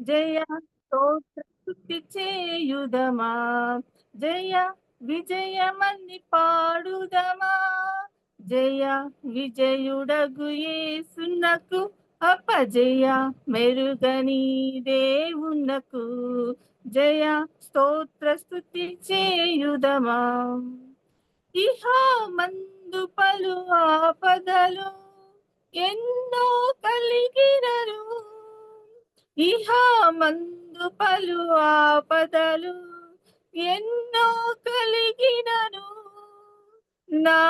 జయ స్తోత్రస్తుతి చేయుదమా, జయ విజయమని పాడుదమా, జయ విజయుడగు యేసునకు అపజయ మెరుగని దేవునకు జయ స్తోత్రస్తుతి చేయుదమా. ఇహ మందు పలు ఆపదలు ఎన్నో కలిగినరు, ఇహ మందు పలు ఆపదలు ఎన్నో కలిగినను, నా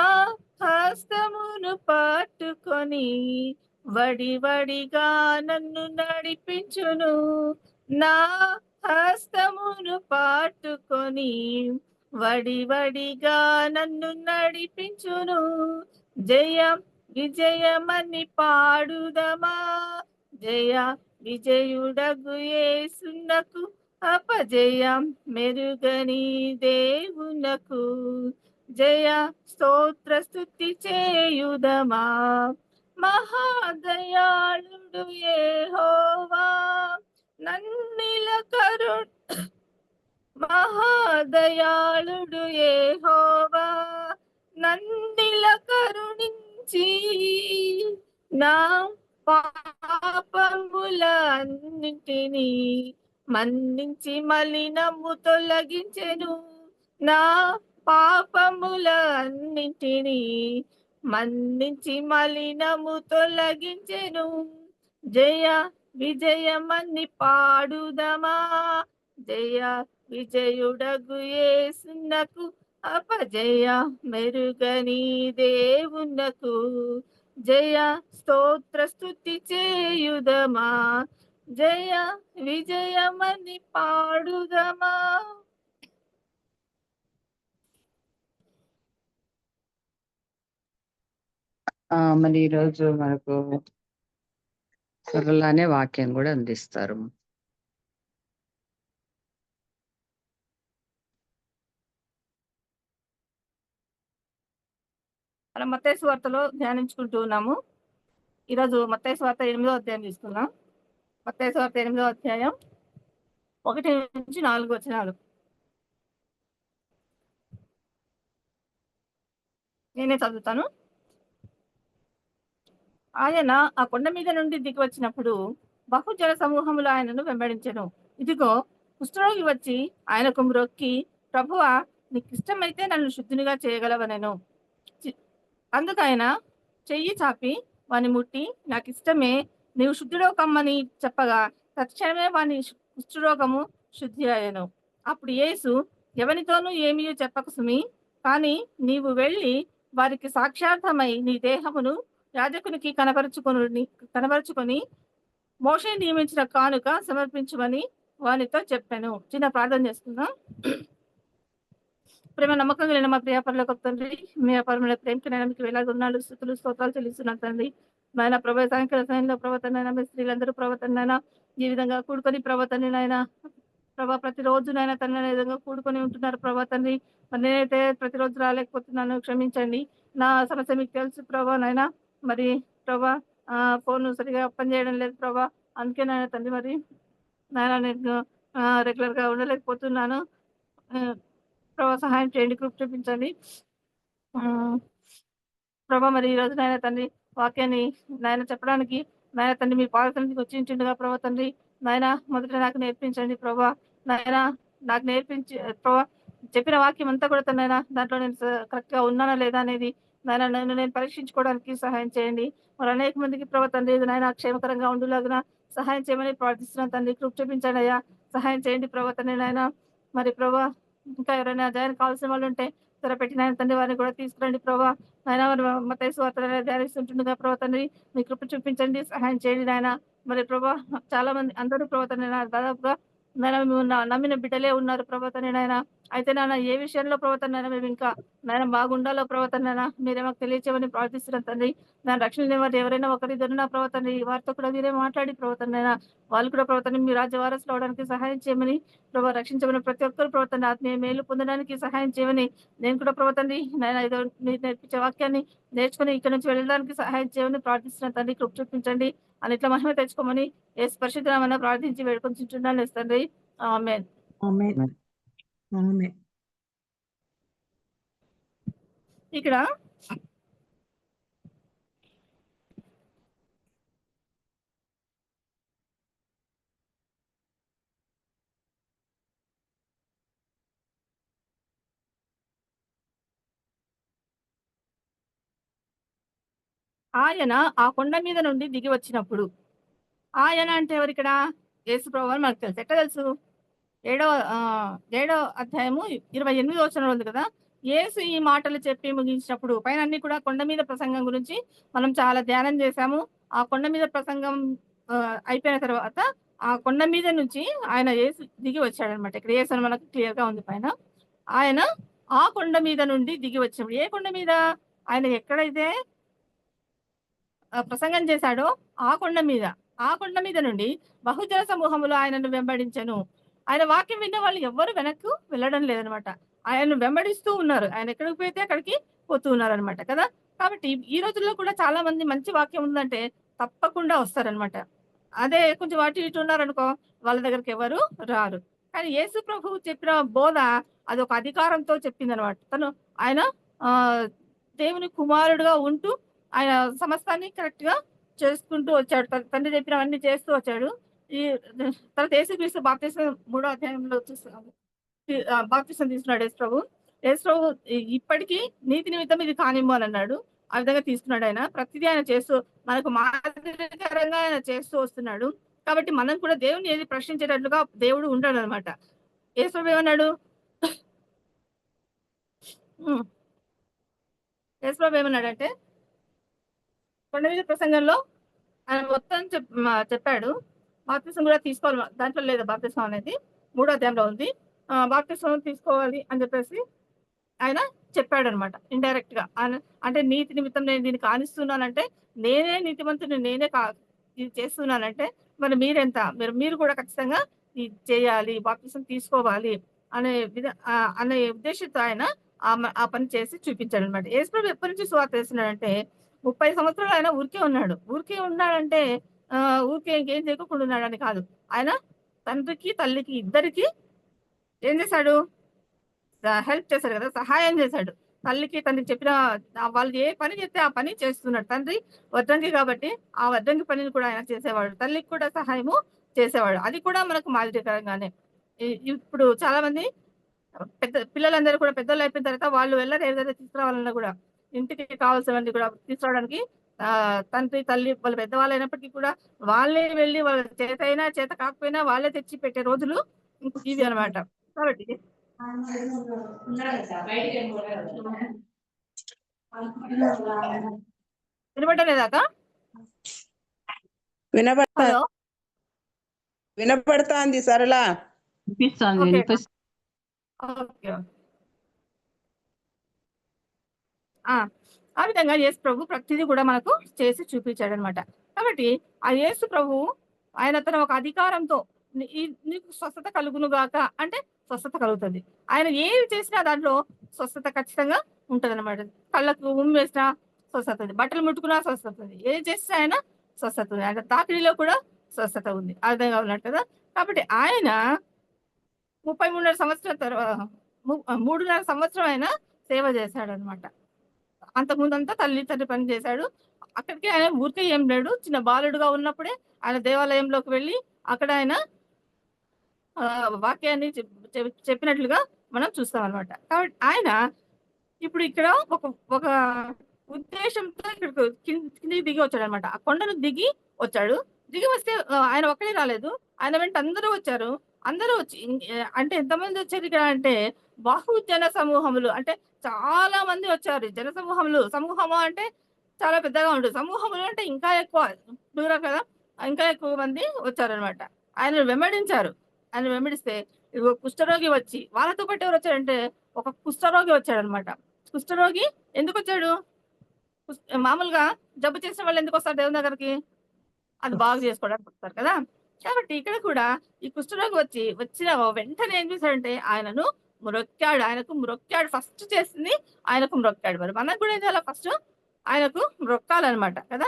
హస్తమును పట్టుకొని వడివడిగా నన్ను నడిపించును, నా హస్తమును పట్టుకొని వడివడిగా నన్ను నడిపించును. జయం విజయమని పాడుదమా, జయ విజయుడగు యేసునకు అపజయం మెరుగని దేవునకు జయ స్తోత్రస్తుతి చేయుదమా. మహాదయాళుడు యెహోవా నన్నిల మహాదయాళుడు యెహోవా నన్నిల కరుణించి నా పాపములన్నిటినీ మన్నించి మలినము తొలగించెను, నా పాపములన్నిటినీ మన్నించి మలినము తొలగించెను. జయ విజయమని పాడుదమా, జయ విజయుడగు యేసునకు అపజయ మెరుగని దేవునకు జయ స్తోత్రస్తుతి చేయుదమా, జయ విజయమని పాడుదమా. మరి ఈరోజు మనకు సరళ వాక్యం కూడా అందిస్తారు. మనం మత్తయి సువార్తలో ధ్యానించుకుంటూ ఉన్నాము. ఈరోజు మత్తయి సువార్త 8వ అధ్యాయం తీసుకున్నాం. మత్తయి సువార్త 8వ అధ్యాయం 1-4 వచనాలు. నేనే చదువుతాను. ఆయన ఆ కొండ మీద నుండి దిగి వచ్చినప్పుడు బహుజన సమూహములు ఆయనను వెంబడించెను. ఇదిగో కుష్ఠరోగి వచ్చి ఆయనకు మ్రొక్కి, ప్రభువా నీకు ఇష్టమైతే నన్ను శుద్ధినిగా చేయగలవనెను. అందుకు ఆయన చెయ్యి చాపి వాని ముట్టి, నాకు ఇష్టమే, నీవు శుద్ధిలో కమ్మని చెప్పగా తక్షణమే వాని కుష్ఠరోగము శుద్ధి అయ్యెను. అప్పుడు యేసు, ఎవనితోనూ ఏమీ చెప్పక సుమి, కానీ నీవు వెళ్ళి వారికి సాక్షార్థమై నీ దేహమును యాజకునికి కనబరుచుకొని మోషే నియమించిన కానుక సమర్పించమని వానితో చెప్పాను. చిన్న ప్రార్థన చేసుకుందాం. ప్రేమ నమ్మకం కలిగిన మా ప్రియాపరలోకి తండ్రి, మీ అపరమైన ప్రేమకి నేను వేలాది ఉన్నాడు స్థుతులు స్తోత్రాలు చెల్లిస్తున్నాను తండ్రి. నాయన ప్రభా సాయంకాల సమయంలో ప్రవర్తన మీ స్త్రీలందరూ ప్రవర్తన ఈ విధంగా కూడుకొని ప్రవర్తన నాయన ప్రభా ప్రతిరోజు నాయన తన విధంగా కూడుకొని ఉంటున్నారు ప్రభా తండ్రి. మరి నేనైతే ప్రతిరోజు రాలేకపోతున్నాను, క్షమించండి. నా సమస్య మీకు తెలుసు ప్రభా నాయన. మరి ప్రభా ఫోన్ సరిగా పనిచేయడం లేదు ప్రభా, అందుకే నాయన తండ్రి మరి నాయన నేను రెగ్యులర్ గా ఉండలేకపోతున్నాను. ప్రభా సహాయం చేయండి, కృప చూపించండి ప్రభా. మరి ఈ రోజు నాయన తండ్రి వాక్యాన్ని నాయన చెప్పడానికి నాయన తండ్రి మీ పాదసన్నిధికి వచ్చి ఉంటుండగా ప్రభా తండ్రి నాయన మొదట నాకు నేర్పించండి ప్రభా. నాయన నాకు నేర్పించి ప్రభా చెప్పిన వాక్యం అంతా కూడా తనైనా దాంట్లో నేను కరెక్ట్ గా ఉన్నానా లేదా అనేది నాయన నన్ను నేను పరీక్షించుకోవడానికి సహాయం చేయండి. మరి అనేక మందికి ప్రభా తండ్రి నాయన క్షేమకరంగా ఉండులాగున సహాయం చేయమని ప్రార్థిస్తున్నాను తండ్రి. కృప చూపించండి అయ్యా, సహాయం చేయండి ప్రభా తండ్రి నాయన. మరి ప్రభా ఇంకా ఎవరైనా జాయిన్ కావాల్సిన వాళ్ళు ఉంటే త్వరపెట్టిన తండ్రి వారిని కూడా తీసుకురండి ప్రభా. నాయన మత్తయి సువార్త ధ్యానిస్తుంటుండగా ప్రభా తండ్రి మీ కృప చూపించండి, సహాయం చేయండి నాయన. మరి ప్రభా చాలా మంది అందరూ ప్రభా తండ్రి దాదాపుగా నాయన నమ్మిన బిడ్డలే ఉన్నారు ప్రభా తండ్రి నాయన. అయితే నాయన ఏ విషయంలో ప్రవర్తన మేము ఇంకా నాయన బాగుండాలో ప్రవర్తన మీరే మాకు తెలియచేయమని ప్రార్థిస్తున్నాం తండ్రి. దాని రక్షణ వారు ఎవరైనా ఒకరిద్దరు నా ప్రవర్తన వారితో కూడా మీరే మాట్లాడి ప్రవర్తన వాళ్ళు కూడా ప్రవర్తన మీ రాజ్య వారసులు అవడానికి సహాయం చేయమని ప్రభావ రక్షించమని ప్రతి ఒక్కరు ప్రవర్తన ఆత్మీయ మేలు పొందడానికి సహాయం చేయమని నేను కూడా ప్రవర్తండి నాయన ఏదో మీరు నేర్పించే వాక్యాన్ని నేర్చుకుని ఇక్కడ నుంచి వెళ్ళడానికి సహాయం చేయమని ప్రార్థిస్తున్నాను తండ్రి. కృప చూపించండి, అన్నిట్ల మహిమ తెచ్చుకోమని యేసు పరిశుద్ధ నామమున ప్రార్థించి వేడుకొంచుచున్నాను తండ్రి. ఆమేన్. ఆమేన్. ఆమేన్. ఇక్కడ ఆయన ఆ కొండ మీద నుండి దిగి వచ్చినప్పుడు, ఆయన అంటే ఎవరిక్కడ? యేసు ప్రభువు అని మనకు తెలుసు. ఎట్లా తెలుసు? ఏడో అధ్యాయము 28వ వచనంలో ఉంది కదా. యేసు ఈ మాటలు చెప్పి ముగించినప్పుడు, పైన అన్ని కూడా కొండ మీద ప్రసంగం గురించి మనం చాలా ధ్యానం చేశాము. ఆ కొండ మీద ప్రసంగం అయిపోయిన తర్వాత ఆ కొండ మీద నుంచి ఆయన యేసు దిగి వచ్చాడనమాట. ఇక్కడ యేసు అని మనకు క్లియర్ గా ఉంది పైన. ఆయన ఆ కొండ మీద నుండి దిగి వచ్చినప్పుడు, ఏ కొండ మీద? ఆయన ఎక్కడైతే ప్రసంగం చేశాడో ఆ కొండ మీద నుండి బహుజన సమూహములు ఆయనను వెంబడించెను. ఆయన వాక్యం విన్న వాళ్ళు ఎవ్వరు వెనక్కు వెళ్ళడం లేదనమాట. ఆయనను వెంబడిస్తూ ఉన్నారు. ఆయన ఎక్కడికి పోతే అక్కడికి పోతూ ఉన్నారు అనమాట కదా. కాబట్టి ఈ రోజుల్లో కూడా చాలా మంది మంచి వాక్యం ఉందంటే తప్పకుండా వస్తారనమాట. అదే కొంచెం అటు ఇటు ఉన్నారనుకో, వాళ్ళ దగ్గరికి ఎవరు రారు. కానీ యేసు ప్రభువు చెప్పిన బోధ అది ఒక అధికారంతో చెప్పిందనమాట. ఆయన ఆ దేవుని కుమారుడుగా ఉంటూ ఆయన సమస్తాన్ని కరెక్ట్ గా చేసుకుంటూ వచ్చాడు. తండ్రి చెప్పినవన్నీ చేస్తూ వచ్చాడు. ఈ తర్వాత యేసుక్రీస్తు బాప్తిసం 3వ అధ్యాయంలో బాప్తిసం తీసుకున్నాడు యేసు ప్రభు. ఇప్పటికీ నీతి నిమిత్తం ఇది కానిమ్ము అని అన్నాడు. ఆ విధంగా తీసుకున్నాడు ఆయన. ప్రతిదీ ఆయన చేస్తూ మనకు మాదిరికరంగా ఆయన చేస్తూ వస్తున్నాడు. కాబట్టి మనం కూడా దేవుని ఏది ప్రశ్నించేటట్లుగా దేవుడు ఉంటాడు అనమాట. యేసు ప్రభు ఏమన్నాడు? యేసు ప్రభు ఏమన్నాడంటే కొండ మీద ప్రసంగంలో ఆయన మొత్తం చెప్పాడు. బాప్తిసం కూడా తీసుకోవాలి, దాంట్లో లేదు బాప్తిసం అనేది 3వ అధ్యాయంలో ఉంది. బాప్తిసం తీసుకోవాలి అని చెప్పేసి ఆయన చెప్పాడు అనమాట ఇండైరెక్ట్ గా. అంటే నీతి నిమిత్తం నేను దీన్ని కానిస్తున్నానంటే, నేనే నీతిమంతుని, నేనే ఇది చేస్తున్నానంటే మరి మీరెంత? మీరు కూడా ఖచ్చితంగా ఇది చేయాలి, బాప్తిసం తీసుకోవాలి అనే ఉద్దేశంతో ఆయన ఆ పని చేసి చూపించాడు అనమాట. యేసు ప్రభు ఎప్పటి నుంచి సువార్త చేస్తున్నాడంటే 30 సంవత్సరాలు ఆయన ఊరికే ఉన్నాడంటే ఊరికే ఇంకేం చేయకుండా ఉన్నాడని కాదు. ఆయన తండ్రికి తల్లికి ఇద్దరికి ఏం చేశాడు? హెల్ప్ చేశాడు కదా, సహాయం చేశాడు. తల్లికి తండ్రికి చెప్పిన వాళ్ళు ఏ పని చెప్తే ఆ పని చేస్తున్నాడు. తండ్రి వడ్రంగి కాబట్టి ఆ వడ్రంగి పనిని కూడా ఆయన చేసేవాడు. తల్లికి కూడా సహాయము చేసేవాడు. అది కూడా మనకు మాదిరికరంగానే. ఇప్పుడు చాలా మంది పిల్లలందరూ కూడా పెద్దలు అయిపోయిన తర్వాత వాళ్ళు వెళ్ళరు. ఏదైనా తీసుకురావాలన్నా కూడా ఇంటికి కావాల్సినవన్నీ కూడా తీసుకురావడానికి తండ్రి తల్లి వాళ్ళు పెద్దవాళ్ళు అయినప్పటికీ కూడా వాళ్ళే వెళ్ళి వాళ్ళ చేత అయినా చేత కాకపోయినా వాళ్ళే తెచ్చి పెట్టే రోజులు ఇవి అనమాట. కాబట్టి వినబడలేదాక? వినపడతాంది సరళ. ఆ విధంగా యేసు ప్రభు ప్రతిదీ కూడా మనకు చేసి చూపించాడు అనమాట. కాబట్టి ఆ యేసు ప్రభు ఆయన తన ఒక అధికారంతో నీకు స్వస్థత కలుగును గాక అంటే స్వస్థత కలుగుతుంది. ఆయన ఏది చేసినా దాంట్లో స్వస్థత ఖచ్చితంగా ఉంటది అనమాట. కళ్ళకు ఉమ్ము వేసినా స్వస్థత ఉంది, బట్టలు ముట్టుకున్నా స్వస్థత ఉంది, ఏది చేసినా ఆయన స్వస్థత ఉంది. ఆయన తాకిడిలో కూడా స్వస్థత ఉంది. ఆ విధంగా ఉన్నట్టు కదా. కాబట్టి ఆయన 33.5 సంవత్సరం తర్వాత 3.5 సంవత్సరం ఆయన సేవ చేశాడు అనమాట. అంతకుముందంతా తండ్రి పని చేశాడు. అక్కడికి ఆయన ఊరికే ఏం లేడు. చిన్న బాలుడుగా ఉన్నప్పుడే ఆయన దేవాలయంలోకి వెళ్ళి అక్కడ ఆయన వాక్యాన్ని చెప్పినట్లుగా మనం చూస్తాం అనమాట. కాబట్టి ఆయన ఇప్పుడు ఇక్కడ ఒక ఉద్దేశంతో ఇక్కడికి కిందికి దిగి వచ్చాడు అనమాట. ఆ కొండను దిగి వచ్చాడు. దిగి వస్తే ఆయన ఒక్కడే రాలేదు, ఆయన వెంట అందరూ వచ్చారు. అందరూ వచ్చి అంటే ఎంతమంది వచ్చారు ఇక్కడ అంటే బహుజన సమూహములు, అంటే చాలా మంది వచ్చారు. జన సమూహము అంటే చాలా పెద్దగా ఉంటుంది. సమూహములు అంటే ఇంకా ఎక్కువ దూరం కదా, ఇంకా ఎక్కువ మంది వచ్చారనమాట. ఆయన వెంబడించారు. ఆయన వెంబడిస్తే కుష్ఠరోగి వచ్చి, వాళ్ళతో పాటు ఎవరు వచ్చారంటే ఒక కుష్ఠరోగి వచ్చాడనమాట. కుష్ఠరోగి ఎందుకు వచ్చాడు? మామూలుగా జబ్బు చేసిన వాళ్ళు ఎందుకు వస్తారు దేవుని దగ్గరికి? అది బాగు చేసుకోవడానికి వస్తారు కదా. కాబట్టి ఇక్కడ కూడా ఈ కుష్ఠరోగి వచ్చిన వెంటనే ఏం చేశాడంటే ఆయనకు మ్రొక్కాడు. ఫస్ట్ చేసింది ఆయనకు మ్రొక్కాడు. మరి మనకు కూడా ఏం చేయాలి? ఫస్ట్ ఆయనకు మ్రొక్కాలన్నమాట కదా.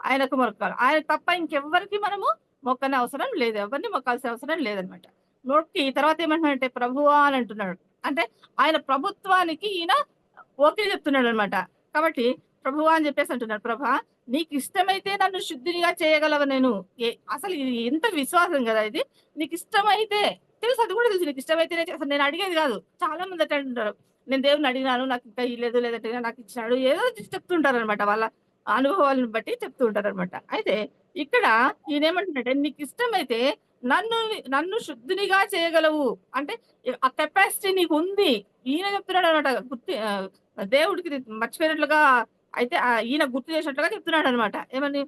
ఆయనకు మొక్కాలి. ఆయనకు తప్ప ఇంకెవ్వరికి మనము మొక్కని అవసరం లేదు. ఎవరిని మొక్కాల్సిన అవసరం లేదనమాట. మొక్కి తర్వాత ఏమంటున్నాడంటే ప్రభువా అని అంటున్నాడు. అంటే ఆయన ప్రభుత్వానికి ఈయన ఓకే చెప్తున్నాడు అనమాట. కాబట్టి ప్రభువా అని చెప్పేసి అంటున్నాడు. ప్రభా నీకు ఇష్టమైతే నన్ను శుద్ధిగా చేయగలవు నేను. అసలు ఇది ఎంత విశ్వాసం కదా ఇది. నీకు ఇష్టమైతే తెలుసు, అది కూడా తెలుసు నీకు ఇష్టమైతేనే చేస్తాను. నేను అడిగేది కాదు. చాలా మంది అట్లా అంటుంటారు, నేను దేవుని అడిగినాను నాకు ఇంకా ఇవ్వలేదు, లేదంటే నాకు ఇచ్చినాడు, ఏదో చెప్తుంటారు అనమాట. వాళ్ళ అనుభవాలను బట్టి చెప్తూ ఉంటారు అనమాట. అయితే ఇక్కడ ఈయన ఏమంటున్నాడంటే నీకు ఇష్టమైతే నన్ను నన్ను శుద్ధినిగా చేయగలవు. అంటే ఆ కెపాసిటీ నీకు ఉంది. ఈయన చెప్తున్నాడు అనమాట. దేవుడికి మర్చిపోయినట్లుగా అయితే ఈయన గుర్తు చేసినట్లుగా చెప్తున్నాడు అనమాట. ఏమని,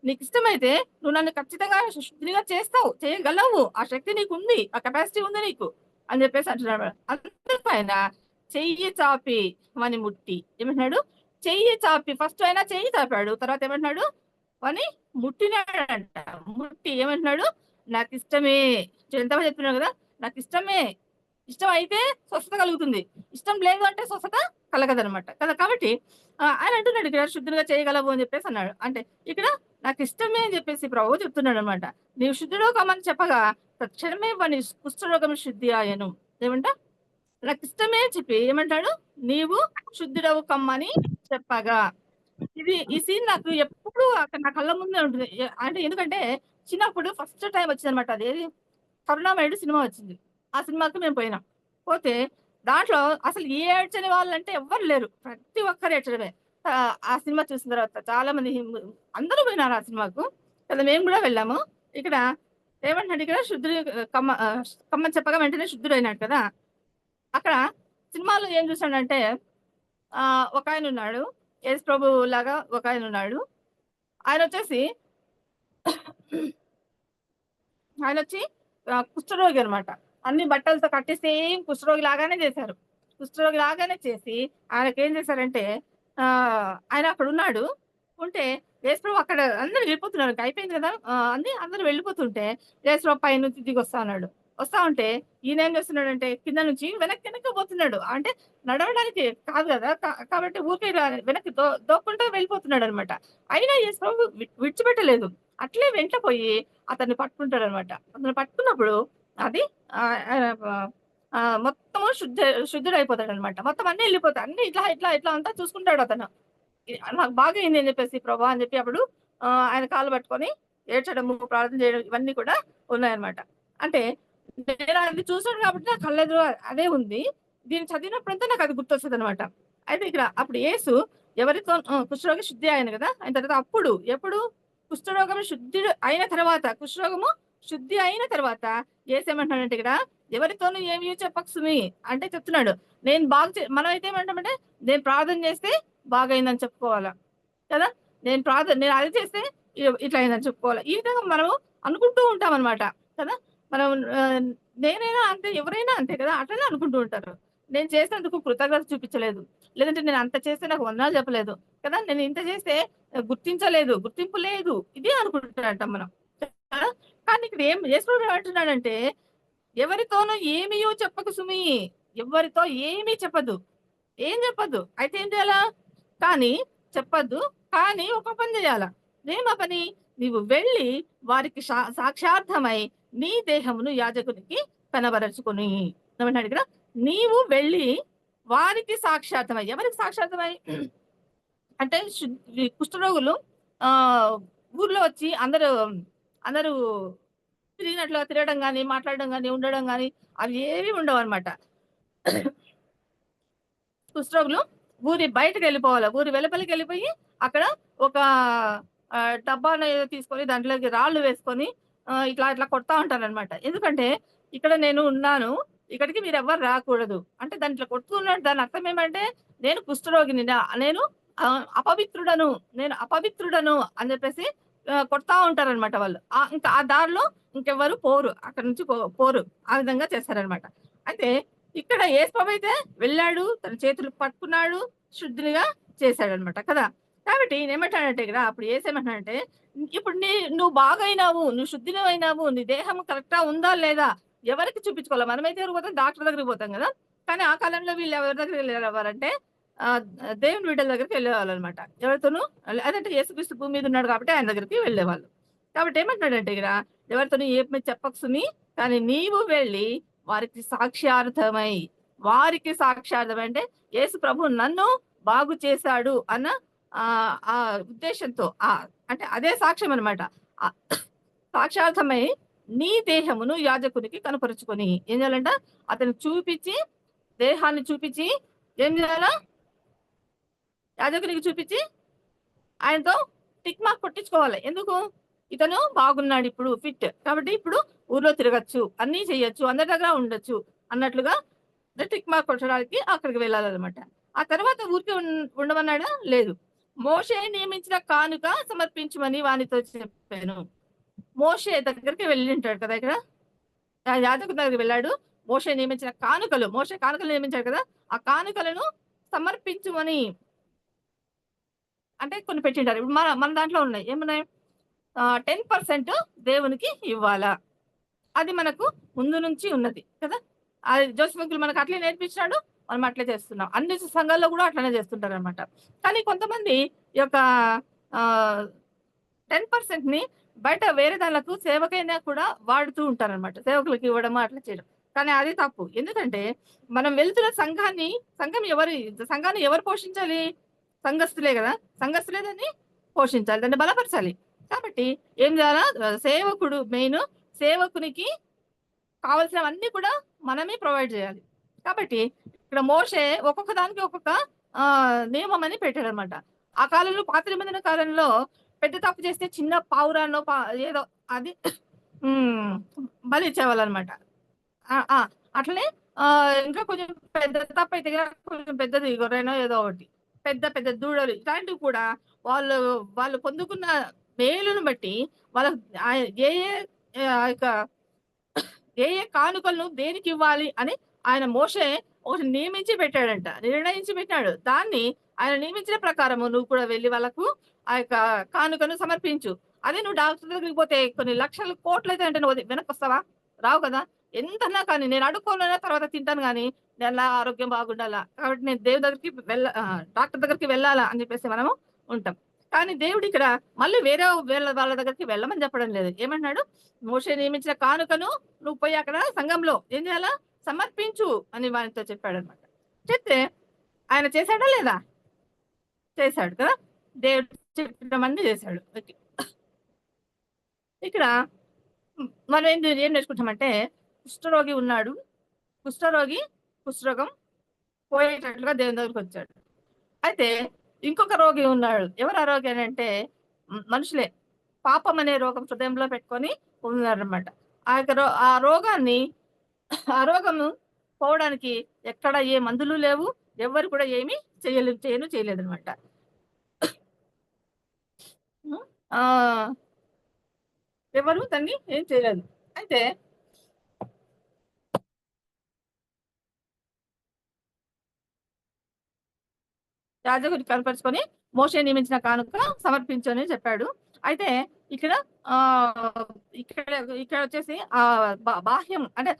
నీకు ఇష్టమైతే నువ్వు నన్ను ఖచ్చితంగా శుద్ధిగా చేస్తావు, చేయగలవు, ఆ శక్తి నీకు ఉంది, ఆ కెపాసిటీ ఉంది నీకు అని చెప్పేసి అంటున్నాడు. అందుపైన చెయ్యి చాపి వాని ముట్టి ఏమంటున్నాడు, చెయ్యి చాపి ఫస్ట్ అయినా చెయ్యి చాపాడు, తర్వాత ఏమంటున్నాడు వాని ముట్టినాడంట. ముట్టి ఏమంటున్నాడు, నాకు ఇష్టమే. ఎంతమంది చెప్తున్నాడు కదా, నాకు ఇష్టమే. ఇష్టం అయితే స్వస్థత కలుగుతుంది, ఇష్టం లేదు అంటే స్వస్థత కలగదనమాట కదా. కాబట్టి ఆయన అంటున్నాడు ఇక్కడ శుద్ధులుగా చేయగలవు అని చెప్పేసి అన్నాడు. అంటే ఇక్కడ నాకు ఇష్టమే అని చెప్పేసి ప్రభువు చెప్తున్నాడు అనమాట. నీవు శుద్ధుడు కమ్మని చెప్పగా తక్షణమే వాని కుష్ఠరోగం శుద్ధి ఆయను. ఏమంట, నాకు ఇష్టమే చెప్పి ఏమంటాడు, నీవు శుద్ధుడవు కమ్మని చెప్పగా. ఈ సీన్ నాకు ఎప్పుడు అక్కడ నా కళ్ళ ముందే ఉంటుంది. అంటే ఎందుకంటే చిన్నప్పుడు ఫస్ట్ టైం వచ్చింది అనమాట. అది కరుణామయుడు సినిమా వచ్చింది. ఆ సినిమాకి మేము పోయినాం. పోతే దాంట్లో అసలు ఏడ్చని వాళ్ళంటే ఎవ్వరు లేరు, ప్రతి ఒక్కరు ఏడ్చడమే. ఆ సినిమా చూసిన తర్వాత చాలా మంది అందరూ పోయినారు ఆ సినిమాకు కదా. మేము కూడా వెళ్ళాము. ఇక్కడ ఏమంటున్నాడు, ఇక్కడ శుద్ధుడు కమ్మని చెప్పగా వెంటనే శుద్ధుడు అయినాడు కదా. అక్కడ సినిమాలో ఏం చూసాడంటే ఒక ఆయన ఉన్నాడు, యేసు ప్రభు లాగా ఒక ఆయన ఉన్నాడు. ఆయన వచ్చి కుష్ఠరోగి అనమాట. అన్ని బట్టలతో కట్టి సేమ్ కుష్ఠరోగి లాగానే చేశారు. కుష్ఠరోగి లాగానే చేసి ఆయనకి ఏం చేశారంటే ఆయన అక్కడ ఉన్నాడు. ఉంటే యేసు ప్రభు అక్కడ అందరూ వెళ్ళిపోతున్నారు, అయిపోయింది కదా అందరూ వెళ్ళిపోతుంటే యేసు ప్రభు పై నుంచి దిగి వస్తా ఉంటే ఈయన ఏం చేస్తున్నాడంటే కింద నుంచి వెనక్కి పోతున్నాడు. అంటే నడవడానికి కాదు కదా, కాబట్టి ఊరికే వెనక్కి దోక్కుంటూ వెళ్ళిపోతున్నాడు అనమాట. అయినా యేసు ప్రభు విడిచిపెట్టలేదు, అట్లే వెంట పోయి అతన్ని పట్టుకుంటాడు అనమాట. అతను పట్టుకున్నప్పుడు అది మొత్తము శుద్ధుడు అయిపోతాడు అనమాట. మొత్తం అన్ని వెళ్ళిపోతాయి, అన్ని ఇట్లా అంతా చూసుకుంటాడు అతను. నాకు బాగా అయింది అని చెప్పేసి ప్రభా అని చెప్పి అప్పుడు ఆయన కాళ్ళు పట్టుకొని ఏడ్చడము, ప్రార్థన చేయడం ఇవన్నీ కూడా ఉన్నాయన్నమాట. అంటే నేను అది చూసాను కాబట్టి నాకు కళ్ళెదురు అదే ఉంది. దీన్ని చదివినప్పుడంతా నాకు అది గుర్తొస్తుంది అనమాట. అయితే ఇక్కడ అప్పుడు యేసు ఎవరితో కుష్ఠరోగి శుద్ధి అయింది కదా, అయిన తర్వాత అప్పుడు ఎప్పుడు కుష్ఠరోగం శుద్ధి అయిన తర్వాత, కుష్ఠరోగము శుద్ధి అయిన తర్వాత యేసు ఏమంటున్నాడంటే ఇక్కడ ఎవరితోనూ ఏమి చెప్పకు సుమి అంటే చెప్తున్నాడు. నేను మనం అయితే ఏమంటామంటే నేను ప్రార్థన చేస్తే బాగైందని చెప్పుకోవాలా కదా, నేను అది చేస్తే ఇట్లా అయిందని చెప్పుకోవాలి. ఈ విధంగా మనం అనుకుంటూ ఉంటాం అనమాట కదా. మనం నేనైనా అంతే, ఎవరైనా అంతే కదా, అట్లనే అనుకుంటూ ఉంటారు. నేను చేసినందుకు కృతజ్ఞత చూపించలేదు, లేదంటే నేను అంత చేస్తే నాకు వందనాలు చెప్పలేదు కదా, నేను ఇంత చేస్తే గుర్తింపు లేదు, ఇదే అనుకుంటాడంట మనం కదా. కానీ ఇక్కడ ఏమంటున్నాడంటే ఎవరితోనూ ఏమీయో చెప్పకు సుమి, ఎవరితో ఏమీ చెప్పదు, ఏం చెప్పద్దు. అయితే ఏం చేయాలా, కానీ చెప్పద్దు, కానీ ఒక పని చేయాలా. ఏమా పని, నీవు వెళ్ళి వారికి సాక్షార్థమై నీ దేహమును యాజకునికి కనబరచుకుని. ఏమంటాడు ఇక్కడ, నీవు వెళ్ళి వారికి సాక్షార్థమై. ఎవరికి సాక్షార్థమై అంటే కుష్ఠరోగులు ఊర్లో వచ్చి అందరూ తిరగడం కానీ, మాట్లాడడం కానీ, ఉండడం కానీ అవి ఏవి ఉండవు అనమాట. కుష్ఠరోగులు ఊరి బయటకు వెళ్ళిపోవాలి, ఊరి వెలుపలికి వెళ్ళిపోయి అక్కడ ఒక డబ్బాను తీసుకొని దాంట్లోకి రాళ్ళు వేసుకొని ఇట్లా కొడతా ఉంటారు అనమాట. ఎందుకంటే ఇక్కడ నేను ఉన్నాను, ఇక్కడికి మీరు ఎవరు రాకూడదు అంటే దాంట్లో కొట్టుకున్నాడు. దాని అర్థం ఏమంటే నేను కుష్ఠరోగిని, నేను అపవిత్రుడను అని చెప్పేసి కొడతా ఉంటారు అనమాట వాళ్ళు. ఇంకా ఆ దారిలో ఇంకెవరు పోరు, అక్కడ నుంచి పోరు, ఆ విధంగా చేస్తారనమాట. అయితే ఇక్కడ యేసు ప్రభు అయితే వెళ్ళాడు, తన చేతులు పట్టుకున్నాడు, శుద్ధిగా చేశాడు అనమాట కదా. కాబట్టి ఏమంటాడంటే ఇక్కడ అప్పుడు ఏసేమంటాడంటే ఇప్పుడు నువ్వు బాగైనావు, నువ్వు శుద్ధిని అయినావు, నీ దేహం కరెక్టా ఉందా లేదా ఎవరికి చూపించుకోవాలి. మనమైతే ఎవరికి పోతాం, డాక్టర్ దగ్గరికి పోతాం కదా. కానీ ఆ కాలంలో వీళ్ళు ఎవరి దగ్గరికి వెళ్ళేవారంటే దేవుని బిడ్డల దగ్గరికి వెళ్ళేవాళ్ళు అనమాట. ఎవరితోనూ అదంటే యేసుక్రీస్తు భూమి మీద ఉన్నాడు కాబట్టి ఆయన దగ్గరికి వెళ్ళేవాళ్ళు. కాబట్టి ఏమంటున్నాడంటే ఇక్కడ ఎవరితోనూ ఏమి చెప్పకు సుమి, కానీ నీవు వెళ్ళి వారికి సాక్ష్యార్థమై అంటే యేసు ప్రభు నన్ను బాగు చేశాడు అన్న ఆ ఉద్దేశంతో అంటే అదే సాక్ష్యం అనమాట. సాక్షార్థమై నీ దేహమును యాజకునికి కనపరుచుకొని ఏం చేయాలంట, అతను చూపించి దేహాన్ని చూపించి ఏం చేయాలా, యాజకునికి చూపించి ఆయనతో టిక్ మార్క్ కొట్టించుకోవాలి. ఎందుకు, ఇతను బాగున్నాడు, ఇప్పుడు ఫిట్ కాబట్టి ఇప్పుడు ఊర్లో తిరగచ్చు, అన్నీ చేయొచ్చు, అందరి దగ్గర ఉండొచ్చు అన్నట్లుగా టిక్ మార్క్ కొట్టడానికి అక్కడికి వెళ్ళాలన్నమాట. ఆ తర్వాత ఊరికి ఉండమన్నాడా, లేదు. మోషే నియమించిన కానుక సమర్పించమని వానితో చెప్పాను. మోషే దగ్గరికి వెళ్ళి ఉంటాడు కదా, ఇక్కడ యాజకుడి దగ్గరికి వెళ్ళాడు. మోషే కానుకలు నియమించాడు కదా, ఆ కానుకలను సమర్పించమని అంటే కొన్ని పెట్టింటారు. ఇప్పుడు మన దాంట్లో ఉన్నాయి, ఏమున్నాయి, 10% దేవునికి ఇవ్వాలా, అది మనకు ముందు నుంచి ఉన్నది కదా. అది జోసెఫ్ అంకుల్ మనకు అట్లే నేర్పించాడు, మనం అట్లే చేస్తున్నాం. అన్ని సంఘాల్లో కూడా అట్లనే చేస్తుంటారు అనమాట. కానీ కొంతమంది ఈ యొక్క 10% ని బయట వేరే దానికి సేవకైనా కూడా వాడుతూ ఉంటారు అనమాట. సేవకులకు ఇవ్వడం అట్లా చేయడం, కానీ అది తప్పు. ఎందుకంటే మనం వెళ్తున్న సంఘాన్ని ఎవరు పోషించాలి, సంఘస్థులే కదా. సంఘస్థులే దాన్ని పోషించాలి, దాన్ని బలపరచాలి. కాబట్టి ఏం చేయాలా, సేవకుడు మెయిన్, సేవకునికి కావాల్సినవన్నీ కూడా మనమే ప్రొవైడ్ చేయాలి. కాబట్టి ఇక్కడ మోషే ఒక్కొక్క దానికి ఒక్కొక్క నియమం అని పెట్టాడు అనమాట. ఆ కాలంలో, పాత నిబంధన కాలంలో పెద్ద తప్పు చేస్తే చిన్న పావురానో ఏదో అది బలి ఇచ్చేవాళ్ళనమాట. అట్లనే ఇంకా కొంచెం పెద్ద తప్పు అయితే కొంచెం పెద్దది గొర్రెనో ఏదో ఒకటి, పెద్ద పెద్ద దూడలు, ఇలాంటివి కూడా వాళ్ళు పొందుకున్న మేలును బట్టి వాళ్ళ ఏ కానుకలను దేనికి ఇవ్వాలి అని ఆయన మోషే ఒకటి నిర్ణయించి పెట్టాడు. దాన్ని ఆయన నియమించిన ప్రకారము నువ్వు కూడా వెళ్ళి వాళ్ళకు ఆ యొక్క కానుకను సమర్పించు. అదే నువ్వు డాక్టర్ దగ్గరికి పోతే కొన్ని లక్షల కోట్లు అయితే అంటే నువ్వు వెనక్కి వస్తావా, రావు కదా. ఎంతన్నా కానీ నేను అడుక్కోవాలన్నా తర్వాత తింటాను, కానీ నేను ఆరోగ్యం బాగుండాలా కాబట్టి నేను దేవుడి దగ్గరికి డాక్టర్ దగ్గరికి వెళ్ళాలా అని చెప్పేసి మనము ఉంటాం. కానీ దేవుడు ఇక్కడ మళ్ళీ వేరే వాళ్ళ దగ్గరికి వెళ్ళమని చెప్పడం లేదు. ఏమన్నాడు, మోషే నియమించిన కానుకను నువ్వు పోయి అక్కడ సంఘంలో ఏం చేయాలా, సమర్పించు అని వారితో చెప్పాడు అనమాట. చెప్తే ఆయన చేశాడా లేదా, చేశాడు కదా. దేవుడు చెప్పినవన్నీ చేశాడు. ఇక్కడ మనం ఏం నేర్చుకుంటామంటే, కుష్ఠరోగి ఉన్నాడు, కుష్ఠరోగం పోయేటట్లుగా దేవుని దగ్గరికి వచ్చాడు. అయితే ఇంకొక రోగి ఉన్నాడు. ఎవరు ఆ రోగి అని అంటే మనుషులే, పాపం అనే రోగం హృదయంలో పెట్టుకొని ఉన్నారనమాట. ఆ రోగము పోవడానికి ఎక్కడ ఏ మందులు లేవు, ఎవరు కూడా ఏమి చేయలేదు అనమాట. ఎవరు దాన్ని ఏం చేయలేదు. అయితే యాజకుడిని కనపరుచుకొని మోషే నియమించిన కానుక సమర్పించని చెప్పాడు. అయితే ఇక్కడ వచ్చేసి బాహ్యం అంటే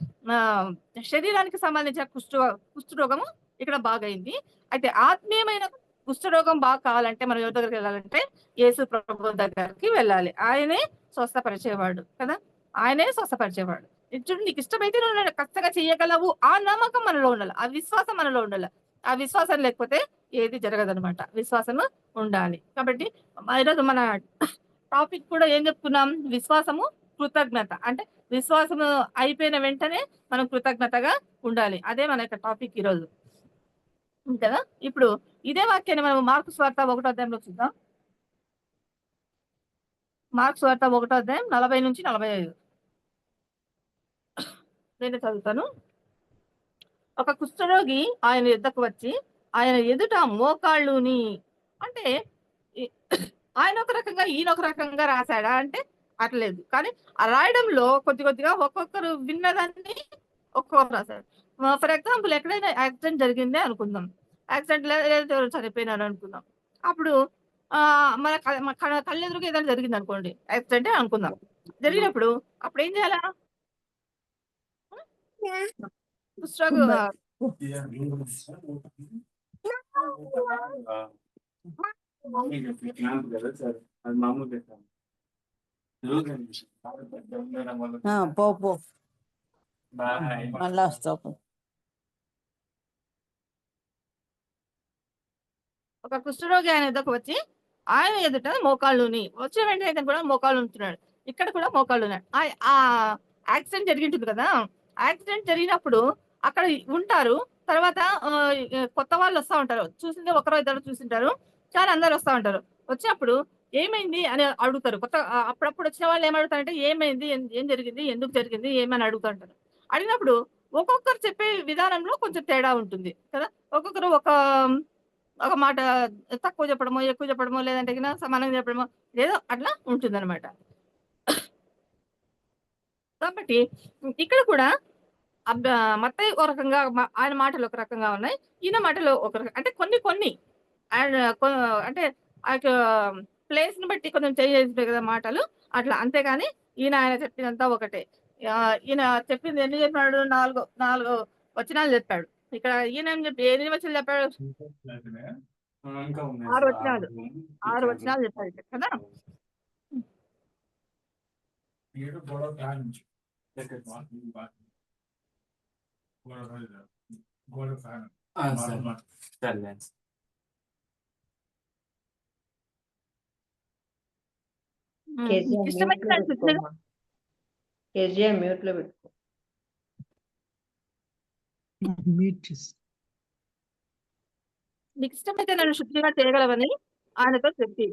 శరీరానికి సంబంధించిన కుష్ఠరోగము ఇక్కడ బాగైంది. అయితే ఆత్మీయమైన కుష్ఠరోగం బాగా కావాలంటే మనం ఎవరి దగ్గరికి వెళ్ళాలంటే యేసు ప్రభు దగ్గరికి వెళ్ళాలి. ఆయనే స్వస్థపరిచేవాడు కదా, ఆయనే స్వస్థపరిచేవాడు. చూడు, నీకు ఇష్టమైతే నువ్వు కష్టంగా చేయగలవు, ఆ నమ్మకం మనలో ఉండాలి, ఆ విశ్వాసం మనలో ఉండాలి. ఆ విశ్వాసం లేకపోతే ఏది జరగదనమాట. విశ్వాసము ఉండాలి. కాబట్టి ఈరోజు మన టాపిక్ కూడా ఏం చెప్పుకున్నాం, విశ్వాసము కృతజ్ఞత. అంటే విశ్వాసము అయిపోయిన వెంటనే మనం కృతజ్ఞతగా ఉండాలి. అదే మన యొక్క టాపిక్ ఈరోజు కదా. ఇప్పుడు ఇదే వాక్యాన్ని మనం మార్కు సువార్త 1వ అధ్యాయంలో చూద్దాం. మార్కు సువార్త 1వ అధ్యాయం 40 నుంచి 45 నేను చదువుతాను. ఒక కుష్ఠరోగి ఆయన యుద్ధకు వచ్చి ఆయన ఎదుట మోకాళ్ళుని, అంటే ఆయన ఒక రకంగా ఈయన ఒక రకంగా రాశాడా అంటే అట్లేదు, కానీ ఆ రాయడంలో కొద్దిగా ఒక్కొక్కరు విన్నదాన్ని ఒక్కొక్కరు రాశారు. ఫర్ ఎగ్జాంపుల్, ఎక్కడైనా యాక్సిడెంట్ జరిగిందే అనుకుందాం, యాక్సిడెంట్ లేదా చనిపోయినాడు అనుకుందాం. అప్పుడు మన కళ్ళెదురుగా ఏదైనా జరిగింది అనుకోండి, యాక్సిడెంటే అనుకుందాం. జరిగినప్పుడు అప్పుడు ఏం చేయాలా, అది మామూలు పెట్టాను పో పో బాయ్ మళ్ళా వస్తావు. ఒక కుష్ఠరోగి ఆయన ఎదుకు వచ్చి ఆయన ఎదుట మోకాళ్ళుని వచ్చిన వెంటనే ఇతను కూడా మోకాళ్ళు ఉంటున్నాడు. ఇక్కడ కూడా మోకాళ్ళు ఉన్నాయి. ఆ యాక్సిడెంట్ జరిగింటుంది కదా, యాక్సిడెంట్ జరిగినప్పుడు అక్కడ ఉంటారు. తర్వాత కొత్త వాళ్ళు వస్తూ ఉంటారు. చూసిందే ఒకరో ఇద్దరు చూసింటారు, చాలా అందరు వస్తూ ఉంటారు. వచ్చినప్పుడు ఏమైంది అని అడుగుతారు. అప్పుడప్పుడు వచ్చిన వాళ్ళు ఏమడుగుతారంటే ఏమైంది, ఏం జరిగింది, ఎందుకు జరిగింది, ఏమని అడుగుతుంటారు. అడిగినప్పుడు ఒక్కొక్కరు చెప్పే విధానంలో కొంచెం తేడా ఉంటుంది కదా. ఒక్కొక్కరు ఒక మాట తక్కువ చెప్పడమో, ఎక్కువ చెప్పడమో, లేదంటే సమానంగా చెప్పడమో ఏదో అట్లా ఉంటుందన్నమాట. కాబట్టి ఇక్కడ కూడా మత్తయి ఒక రకంగా ఆయన మాటలు ఒక రకంగా ఉన్నాయి, ఈయన మాటలు ఒక రకంగా. అంటే కొన్ని ఆయన అంటే ఆ ప్లేస్ ని బట్టి కొంచెం చేంజ్ చేసింటాయి కదా మాటలు అట్లా, అంతేగాని ఆయన చెప్పినంతా ఒకటే. ఈయన చెప్పింది ఎన్ని చెప్పినాడు? నాలుగు వచనాలు చెప్పాడు. ఇక్కడ ఈయన ఏం చెప్పి ఎన్ని వచనాలు చెప్పాడు? 6 వచనాలు. 6 వచనాలు చెప్పాడు కదా. మ్యూట్ లో పెట్టుకో. నీకు ఇష్టమైతే నన్ను శుద్ధిగా చేయగలవని ఆయనతో చెప్పి,